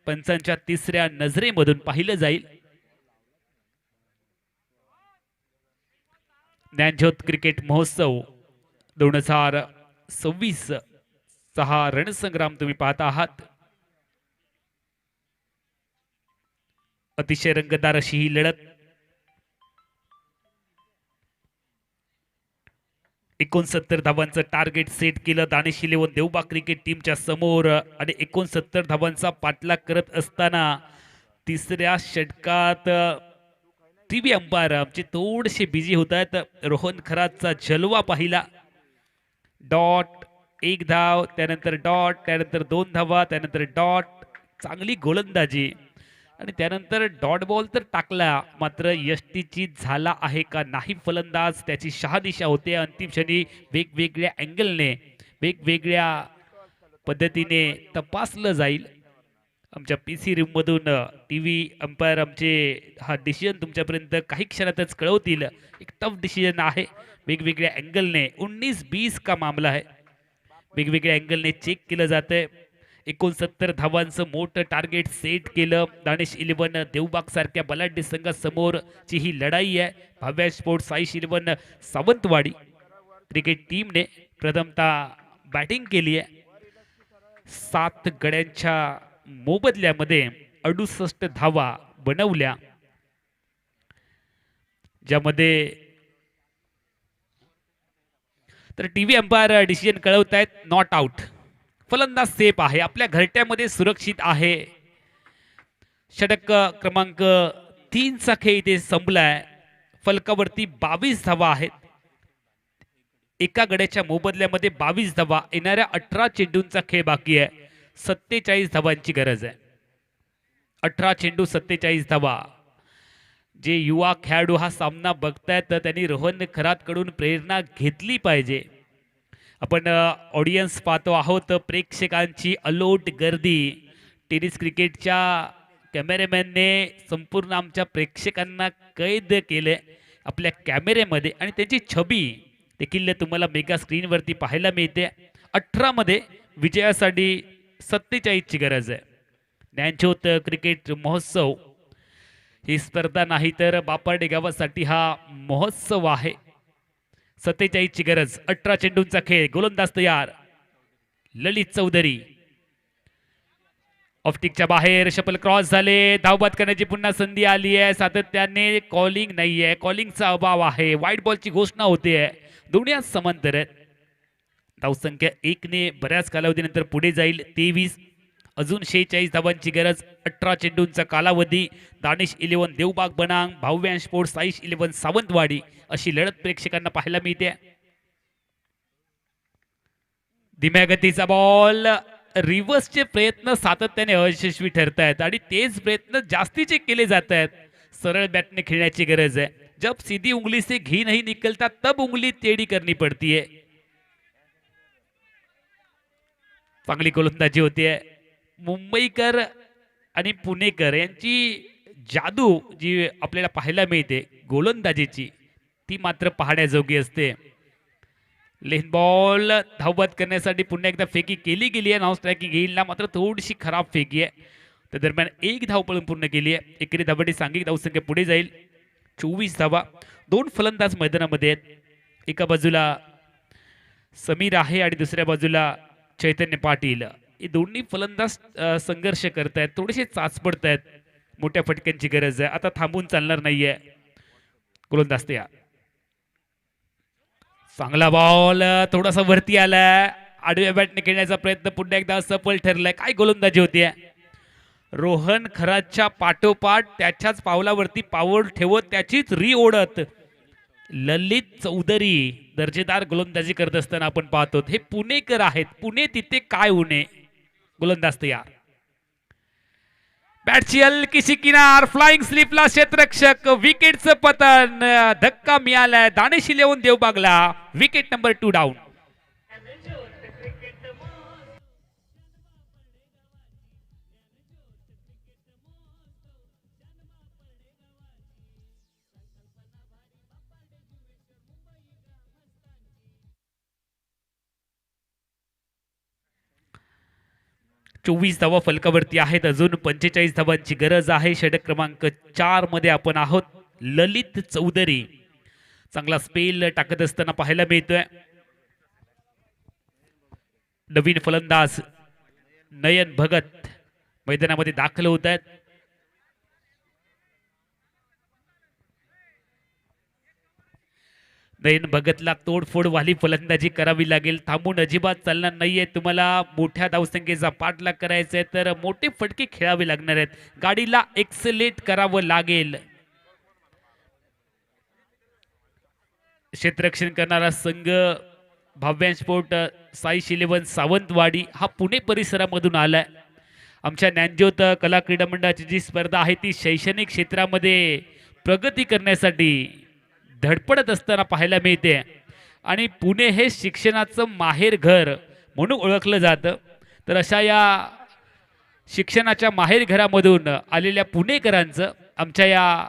Speaker 2: पंचांच्या तिसऱ्या नजरेमधून पाहिलं जाईल. ज्ञानज्योत क्रिकेट महोत्सव 2026 चा रणसंग्राम तुम्ही पाहता आहात. अतिशय रंगतदार अशी ही लढत. 69 धावांचं टार्गेट सेट केलं दानिश 11 देवबाग क्रिकेट टीमच्या समोर आणि 69 धावांचा पाठलाग करत असताना तिसऱ्या षटकात टीव्ही अंपायर आमचे थोडेसे बिझी होत आहेत. रोहन खरातचा जलवा पाहिला. डॉट 1 धाव, त्यानंतर डॉट, त्यानंतर 2 धावा, त्यानंतर डॉट. चांगली गोलंदाजी आणि त्यानंतर डॉट बॉल तर टाकला, मात्र यष्टीची झाला आहे का नाही फलंदाज त्याची शहादिशा होते. अंतिम क्षणी वेगवेगळ्या अँगलने वेगवेगळ्या पद्धतीने तपासलं जाईल. आमच्या पीसी रूम मधून टीव्ही अंपायर आमचे हा डिसिजन तुमच्यापर्यंत काही क्षणातच कळवतील. एक टफ डिसिजन आहे. वेगवेगळ्या अँगलने 19-20 का मामला आहे. वेगवेगळ्या अँगलने चेक केलं जातंय. 69 धावांचं मोठं टार्गेट सेट केलं. दानिश 11 देवबाग सारख्या बलाढ्य संघासमोरची ही लढाई आहे. भाव्या स्पोर्ट्स साईश 11 सावंतवाडी क्रिकेट टीमने प्रथमतः बॅटिंग केली आहे. 7 गड्यांच्या मोबदल्यामध्ये 68 धावा बनवल्या, ज्यामध्ये तर टीव्ही अंपायर डिसिजन कळवतायत नॉट आउट. फलंदाज सेफ आहे, आपल्या घरट्यामध्ये सुरक्षित आहे. षटक क्रमांक 3 चा खेळ इथे संपलाय. फलकावरती 22 धावा आहेत. एका गड्याच्या मोबदल्यामध्ये 22 धावा. येणाऱ्या 18 चेंडूंचा खेळ बाकी आहे. 47 धावांची गरज आहे. 18 चेंडू 47 धावा. जे युवा खेळाडू हा सामना बघतायत तर त्यांनी रोहन खरातकडून प्रेरणा घेतली पाहिजे. आपण ऑडियन्स पाहतो आहोत, प्रेक्षकांची अलोट गर्दी. टेनिस क्रिकेटच्या कॅमेरामॅनने संपूर्ण आमच्या प्रेक्षकांना कैद केले आपल्या कॅमेऱ्यामध्ये आणि त्याची छबी देखील तुम्हाला मेगा स्क्रीनवरती पाहायला मिळते. 18 मध्ये विजयासाठी 47 ची गरज आहे. ज्ञानज्योत क्रिकेट महोत्सव ही स्पर्धा नाही तर बापाडे गावासाठी हा महोत्सव आहे. 47 ची गरज. 18 चेंडूंचा खेळ. गोलंदाज तयार. ललित चौधरी ऑफ्टिकच्या बाहेर. शपल क्रॉस झाले. धावबाद करण्याची पुन्हा संधी आली आहे. सातत्याने कॉलिंग नाहीये, कॉलिंगचा अभाव आहे. व्हाईट बॉलची घोषणा होते. दोन्ही समांतर आहेत. धावसंख्या 1 ने बऱ्याच कालावधीनंतर पुढे जाईल. 23 अजून 46 धावांची गरज. 18 चेंडूंचा कालावधी. दानिश 11 देवबाग बनांग, भाव्यांश स्पोर्ट्स साईश 11 सावंतवाडी अशी लढत प्रेक्षकांना पाहायला मिळते. धीम्या गतीचा बॉल. रिव्हर्सचे प्रयत्न सातत्याने अयशस्वी ठरत आहेत आणि तेच प्रयत्न जास्तीचे केले जात आहेत. सरळ बॅटने खेळण्याची गरज आहे. जब सीधी उंगली से घी नहीं निकलता तब उंगली टेढ़ी करनी पड़ती है. चांगली गोलंदाजी होतीये. मुंबईकर आणि पुणेकर यांची जादू जी आपल्याला पाहायला मिळते गोलंदाजीची ती मात्र पाहण्याजोगी असते. लेन बॉल धावबाद करण्यासाठी पुन्हा एकदा फेकी केली गेली आहे. नॉन स्ट्रायकिंग घेईलला मात्र थोडीशी खराब फेकी आहे. त्या दरम्यान एक धाव पळून पूर्ण केली आहे. एकेरी धावांची सांघिक धावसंख्या पुढे जाईल. 24 धावा. 2 फलंदाज मैदानामध्ये आहेत. एका बाजूला समीर आहे आणि दुसऱ्या बाजूला चैतन्य पाटील. हे दोन्ही फलंदाज संघर्ष करत आहेत. थोडेसे चाच पडत आहेत. मोठ्या फटक्यांची गरज आहे. आता थांबून चालणार नाहीये. गोलंदाज तयार. चांगला बॉल थोडासा वरती आला. आडव्या बॅटने खेळण्याचा प्रयत्न पुन्हा एकदा सफल ठरलाय. काय गोलंदाजी होतीये. रोहन खराच्या पाठोपाठ त्याच्याच पावलावरती पाऊल ठेवत त्याचीच री ओढत ललित चौधरी दर्जेदार गोलंदाजी करत असताना आपण पाहतो. हे पुणेकर आहेत. पुणे तिथे काय उणे. गोलंदाज तयार. बॅटची हलकीशी किनार. फ्लाइंग स्लिपला क्षेत्ररक्षक. विकेटचं पतन. धक्का मिळालाय. दानिश 11 देवबागला. Wicket number 2 down. चोवीस धावा फलकावरती आहेत. अजून 45 धावांची गरज आहे. षटक क्रमांक 4 मध्ये आपण आहोत. ललित चौधरी चांगला स्पेल टाकत असताना पाहायला मिळतोय. नवीन फलंदाज नयन भगत मैदानामध्ये दाखल होत आहेत. नयन भगतला तोडफोड वाली फलंदाजी करावी लागेल. थांबून अजिबात चालणार नाहीये. तुम्हाला मोठ्या धावसंख्येचा पाठलाग करायचा आहे तर मोठे फटके खेळावे लागणार आहेत. गाडीला एक्सेलेट करावं लागेल. क्षेत्ररक्षण करणारा संघ भाव्यांश स्पोर्ट साईश 11 सावंतवाडी हा पुणे परिसरामधून आलाय. आमच्या ज्ञानज्योत कला क्रीडा मंडळाची जी स्पर्धा आहे ती शैक्षणिक क्षेत्रामध्ये प्रगती करण्यासाठी धडपडत असताना पाहायला मिळते. आणि पुणे हे शिक्षणाचं माहेर घर म्हणून ओळखलं जातं. तर अशा या शिक्षणाच्या माहेर घरामधून आलेल्या पुणेकरांचं आमच्या या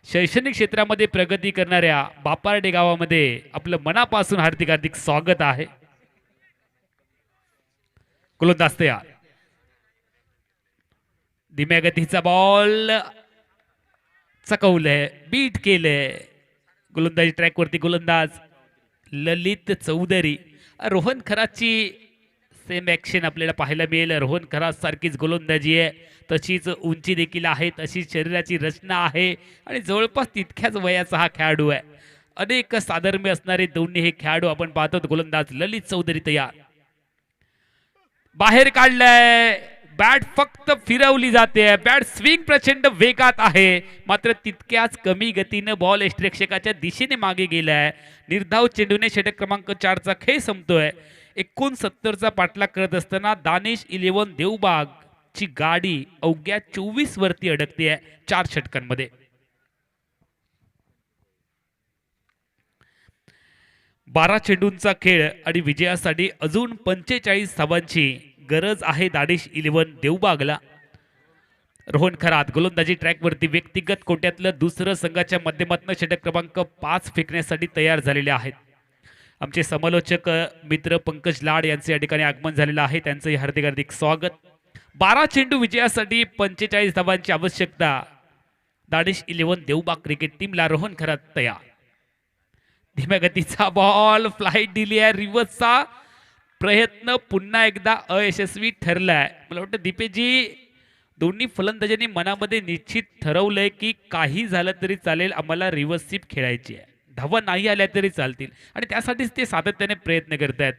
Speaker 2: शैक्षणिक क्षेत्रामध्ये प्रगती करणाऱ्या बापार्डे गावामध्ये आपलं मनापासून हार्दिक हार्दिक स्वागत आहे. गोलंदाज तयार. धीम्या गतीचा बॉल चकवलंय. बीट केलंय. गोलंदाजी ट्रॅक वरती गोलंदाज ललित चौधरी. रोहन खराची सेम ॲक्शन आपल्याला पाहायला मिळेल. रोहन खरात सारखीच गोलंदाजी आहे. तशीच उंची देखील आहे. तशीच शरीराची रचना आहे आणि जवळपास तितक्याच वयाचा हा खेळाडू आहे. अनेक साधर्म्य असणारे दोन्ही हे खेळाडू आपण पाहतो. गोलंदाज ललित चौधरी तयार. बाहेर काढलाय. बॅट फक्त फिरवली जाते. बॅट स्विंग प्रचंड वेगात आहे मात्र तितक्याच कमी गतीने बॉल यष्टिरक्षकाच्या दिशेने मागे गेलाय. निर्धाव चेंडूने षटक क्रमांक 4 चा खेळ संपतोय. 69 चा पाठलाग करत असताना दानिश 11 देवबाग ची गाडी अवघ्या 24 वरती अडकते 4 षटकांमध्ये. 12 चेंडूंचा खेळ आणि विजयासाठी अजून 45 धावांची गरज आहे दानिश 11 देवबागला. रोहन खरात गोलंदाजी ट्रॅक वरती व्यक्तिगत कोट्यातलं दुसरं संघाच्या माध्यमातून षटक क्रमांक 5 फेकण्यासाठी तयार झालेले आहेत. आमचे समालोचक मित्र पंकज लाड यांचे या ठिकाणी आगमन झालेलं आहे. त्यांचंही हार्दिक हार्दिक स्वागत. 12 चेंडू विजयासाठी 45 धावांची आवश्यकता. दानिश 11 देवबाग क्रिकेट टीमला रोहन खरात तयार. धीम्या गतीचा बॉल. फ्लाईट दिली आहे. रिव्हर्सचा प्रयत्न पुन्हा एकदा अयशस्वी ठरलाय. मला वाटतं दीपेजी दोन्ही फलंदाजांनी मनामध्ये निश्चित ठरवलंय की काही झालं तरी चालेल, आम्हाला रिव्हर्स स्वीप खेळायची आहे. धावा नाही आल्या तरी चालतील आणि त्यासाठीच ते सातत्याने प्रयत्न करतायत.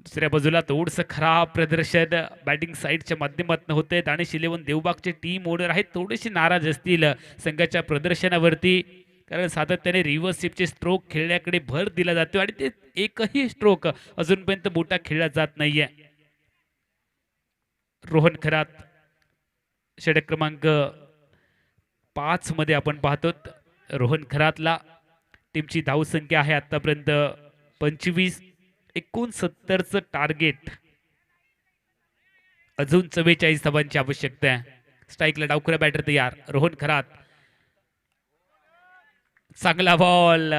Speaker 2: दुसऱ्या बाजूला थोडंसं खराब प्रदर्शन बॅटिंग साईडच्या माध्यमातून होते. दानिश 11 देवबागचे टीम ओनर आहेत थोडेसे नाराज असतील संघाच्या प्रदर्शनावरती, कारण सातत्याने रिव्हर्स स्वीपचे स्ट्रोक खेळण्याकडे भर दिला जातो आणि ते एकही स्ट्रोक अजूनपर्यंत मोठा खेळला जात नाहीये. रोहन खरात षटक क्रमांक 5 मध्ये आपण पाहतो. रोहन खरातला टीमची धावसंख्या आहे आतापर्यंत 25. 69चं टार्गेट, अजून 44 धावांची आवश्यकता आहे. स्ट्राईकला डावखुरा बॅटर तयार. रोहन खरात, चांगला बॉल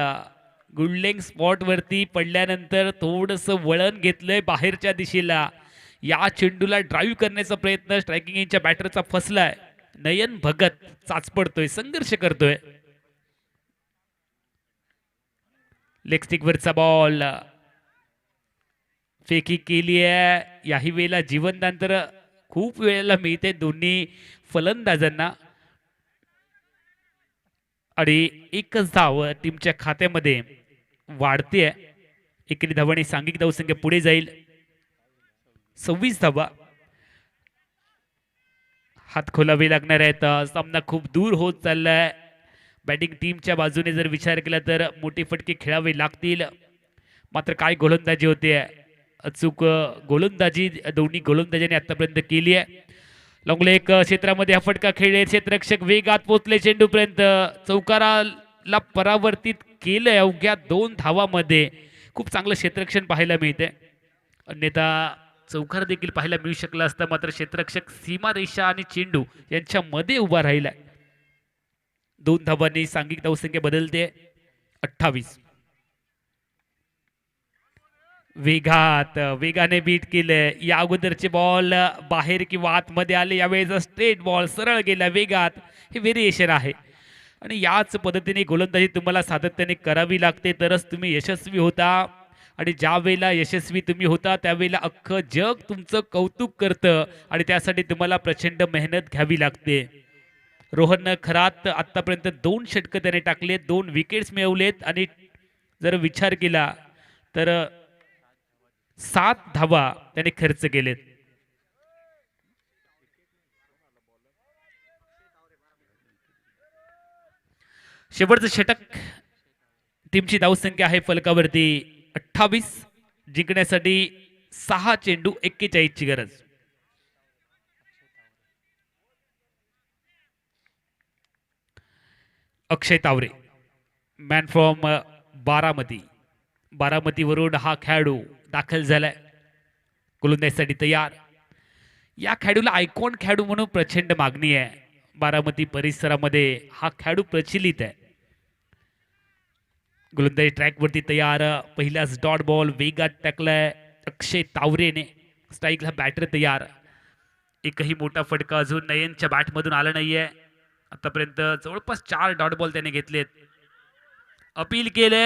Speaker 2: गुडलेंग स्पॉट वरती पडल्यानंतर थोडस वळण घेतलंय बाहेरच्या दिशेला. या चेंडूला ड्राईव्ह करण्याचा प्रयत्न स्ट्रायकिंग एंडच्या बॅटरचा फसलाय. नयन भगत चाचपडतोय, संघर्ष करतोय. लेग स्टिक वरचा बॉल फेकी केली आहे. याही वेळेला जीवनदान तर खूप वेळेला मिळते दोन्ही फलंदाजांना आणि एकच धाव टीमच्या खात्यामध्ये वाढते. एकेरी धावाने सांघिक धावसंख्या पुढे जाईल 26 धावा. हात खोलावे लागणार आहेत. सामना खूप दूर होत चाललाय. बॅटिंग टीमच्या बाजूने जर विचार केला तर मोठे फटके खेळावे लागतील. मात्र काय गोलंदाजी होते, अचूक गोलंदाजी दोन्ही गोलंदाजांनी आतापर्यंत केली आहे. लॉंगलेग क्षेत्रामध्ये हा फटका खेळले. क्षेत्ररक्षक वेगात पोहोचले चेंडूपर्यंत, चौकाराला परावर्तित केलंय अवघ्या 2 धावामध्ये. खूप चांगलं क्षेत्ररक्षण पाहायला मिळते. अन्यथा चौकार देखील पाहायला मिळू शकला असता, मात्र क्षेत्ररक्षक सीमारेषा आणि चेंडू यांच्यामध्ये उभा राहिला. 2 धावांनी सांघिक धावसंख्या बदलते 28. वेगाने बीट केलं. या अगोदरचे बॉल बाहेर किंवा आतमध्ये आले, यावेळेचा स्ट्रेट बॉल सरळ गेला वेगात. हे व्हेरिएशन आहे आणि याच पद्धतीने गोलंदाजी तुम्हाला सातत्याने करावी लागते, तरच तुम्ही यशस्वी होता. आणि ज्या वेळेला यशस्वी तुम्ही होता त्यावेळेला अख्खं जग तुमचं कौतुक करतं आणि त्यासाठी तुम्हाला प्रचंड मेहनत घ्यावी लागते. रोहन खरात आतापर्यंत 2 षटकं त्याने टाकलेत, 2 विकेट्स मिळवलेत आणि जर विचार केला तर 7 धावा त्याने खर्च केलेत. शेवटचं षटक, टीमची धावसंख्या आहे फलकावरती 28. जिंकण्यासाठी 6 चेंडू 41 ची गरज. अक्षय तावरे मॅन फ्रॉम बारामतीवरून हा खेळाडू दाखल झालाय. गोलंदाजीसाठी तयार. या खेळाडूला आयकॉन खेळाडू म्हणून प्रचंड मागणी आहे. बारामती परिसरामध्ये हा खेळाडू प्रचलित आहे. गोलंदाजी ट्रॅकवरती तयार. पहिलाच डॉट बॉल वेगात टाकलाय अक्षय तावरेने. स्ट्राईकला बॅटर तयार. एकही मोठा फटका अजून नयनच्या बॅटमधून आला नाहीये. आतापर्यंत जवळपास 4 डॉट बॉल त्याने घेतलेत. अपील केले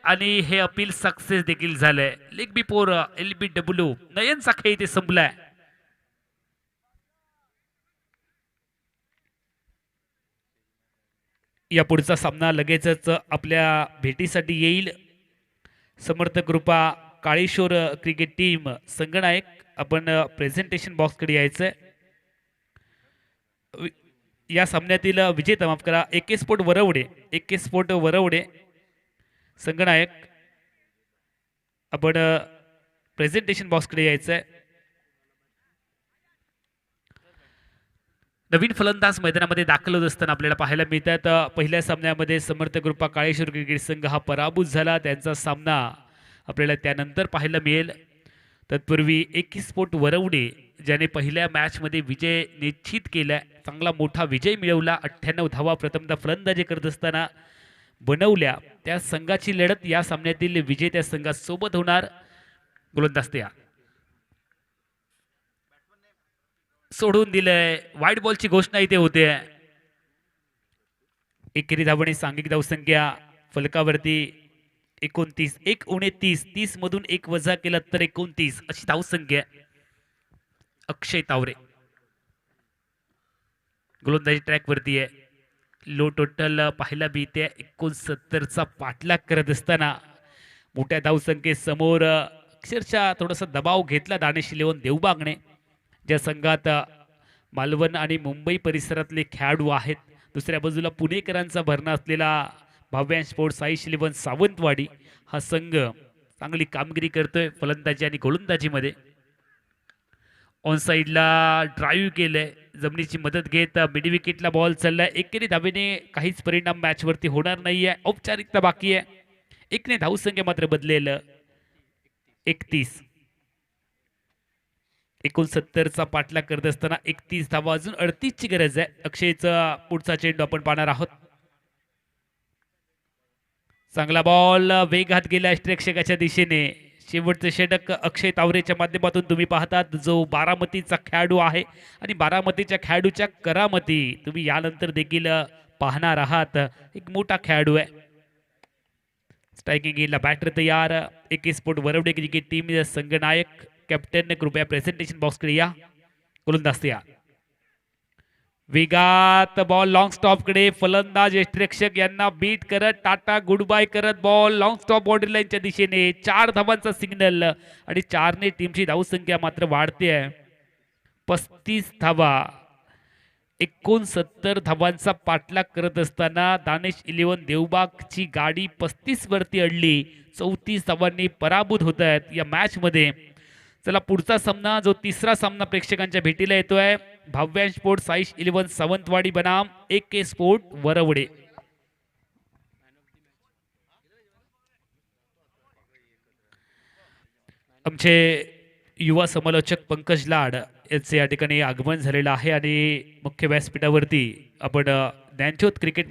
Speaker 2: आणि हे अपील सक्सेस देखील झालंय. Leg before LBW. नयनचा खेळ इथे संपलाय. या पुढचा सामना लगेचच आपल्या भेटीसाठी येईल. समर्थ कृपा काळेश्वर क्रिकेट टीम संगनायक, आपण प्रेझेंटेशन बॉक्सकडे यायचंय. या सामन्यातील विजेता, माफ करा, AK स्पोर्ट वरवडे संगनायक, आपण प्रेझेंटेशन बॉक्सकडे यायचंय. नवीन फलंदाज मैदानामध्ये दाखल होत असताना आपल्याला पाहायला मिळतात. पहिल्या सामन्यामध्ये समर्थ कृपा काळेश्वर क्रिकेट संघ हा पराभूत झाला. त्यांचा सामना आपल्याला त्यानंतर पाहायला मिळेल. तत्पूर्वी AK स्पोर्ट वरवडे ज्याने पहिल्या मॅचमध्ये विजय निश्चित केला, चांगला मोठा विजय मिळवला. 98 धावा प्रथमतः फलंदाजी करत असताना बनवल्या. त्या संघाची लढत या सामन्यातील विजेत्या संघासोबत होणार. गोलंदाज तयार. सोडून दिलंय. व्हाईट बॉलची घोषणा इथे होते. एकेरी धावणे सांघिक धावसंख्या फलकावरती 29. 1 उणे 30. 30 मधून 1 वजा केला तर 29 अशी धावसंख्या. अक्षय तावरे गोलंदाजी ट्रॅक वरती आहे. लो टोटल पाहायला मिळते. 69चा पाठलाग करत असताना मोठ्या धावसंख्येसमोर अक्षरशः थोडासा दबाव घेतला दानिश इलेव्हन देवबागने, ज्या संघात मालवण आणि मुंबई परिसरातले खेळाडू आहेत. दुसऱ्या बाजूला पुणेकरांचा भरणा असलेला भाव्यांश स्पोर्ट्स साईश इलेव्हन सावंतवाडी हा संघ चांगली कामगिरी करतोय फलंदाजी आणि गोलंदाजीमध्ये. ऑन साईडला ड्राईव्ह केलंय, जमिनीची मदत घेत मिड विकेटला बॉल चाललाय. एकेरी धावेने काहीच परिणाम मॅचवरती होणार नाहीये, औपचारिकता बाकी आहे. एकने धावसंख्या मात्र बदलेल 31. 69चा पाठलाग करत असताना 31 धावा, अजून 38 ची गरज आहे. अक्षयचा पुढचा चेंडू आपण पाहणार आहोत. चांगला बॉल वेगात गेला प्रेक्षकाच्या दिशेने. शेवटचे षटक अक्षय तावरेच्या माध्यमातून तुम्ही पाहतात, जो बारामतीचा खेळाडू आहे आणि बारामतीच्या खेळाडूच्या करामती तुम्ही यानंतर देखील पाहणार आहात. एक मोठा खेळाडू आहे. स्ट्रायकिंग एंडला बॅटर तयार. AK sport Varvade cricket team संघनायक कॅप्टन ने कृपया प्रेझेंटेशन बॉक्सकडे या. गोलंदाज तयार. वेगात बॉल लॉंग स्टॉप कडे. फलंदाज प्रेक्षक यांना बीट करत टाटा गुड बाय करत बॉल लॉंग स्टॉप बॉर्डर लाईनच्या दिशेने. 4 धावांचा सिग्नल आणि 4ने टीमची धावसंख्या मात्र वाढते आहे. 35 धावा. 69 धावांचा पाठलाग करत असताना दानिश इलेव्हन देवबागची गाडी 35 वरती अडली. 34 धावांनी पराभूत होत आहेत या मॅच मध्ये. चला पुढचा सामना, जो तिसरा सामना प्रेक्षकांच्या भेटीला येतोय, भाव्यांश स्पोर्ट साईश इलेव्हन सावंतवाडी बनाम AK स्पोर्ट वरवडे. आमचे युवा समालोचक पंकज लाड यांचे या ठिकाणी आगमन झालेलं आहे आणि मुख्य व्यासपीठावरती आपण ज्ञानज्योत क्रिकेट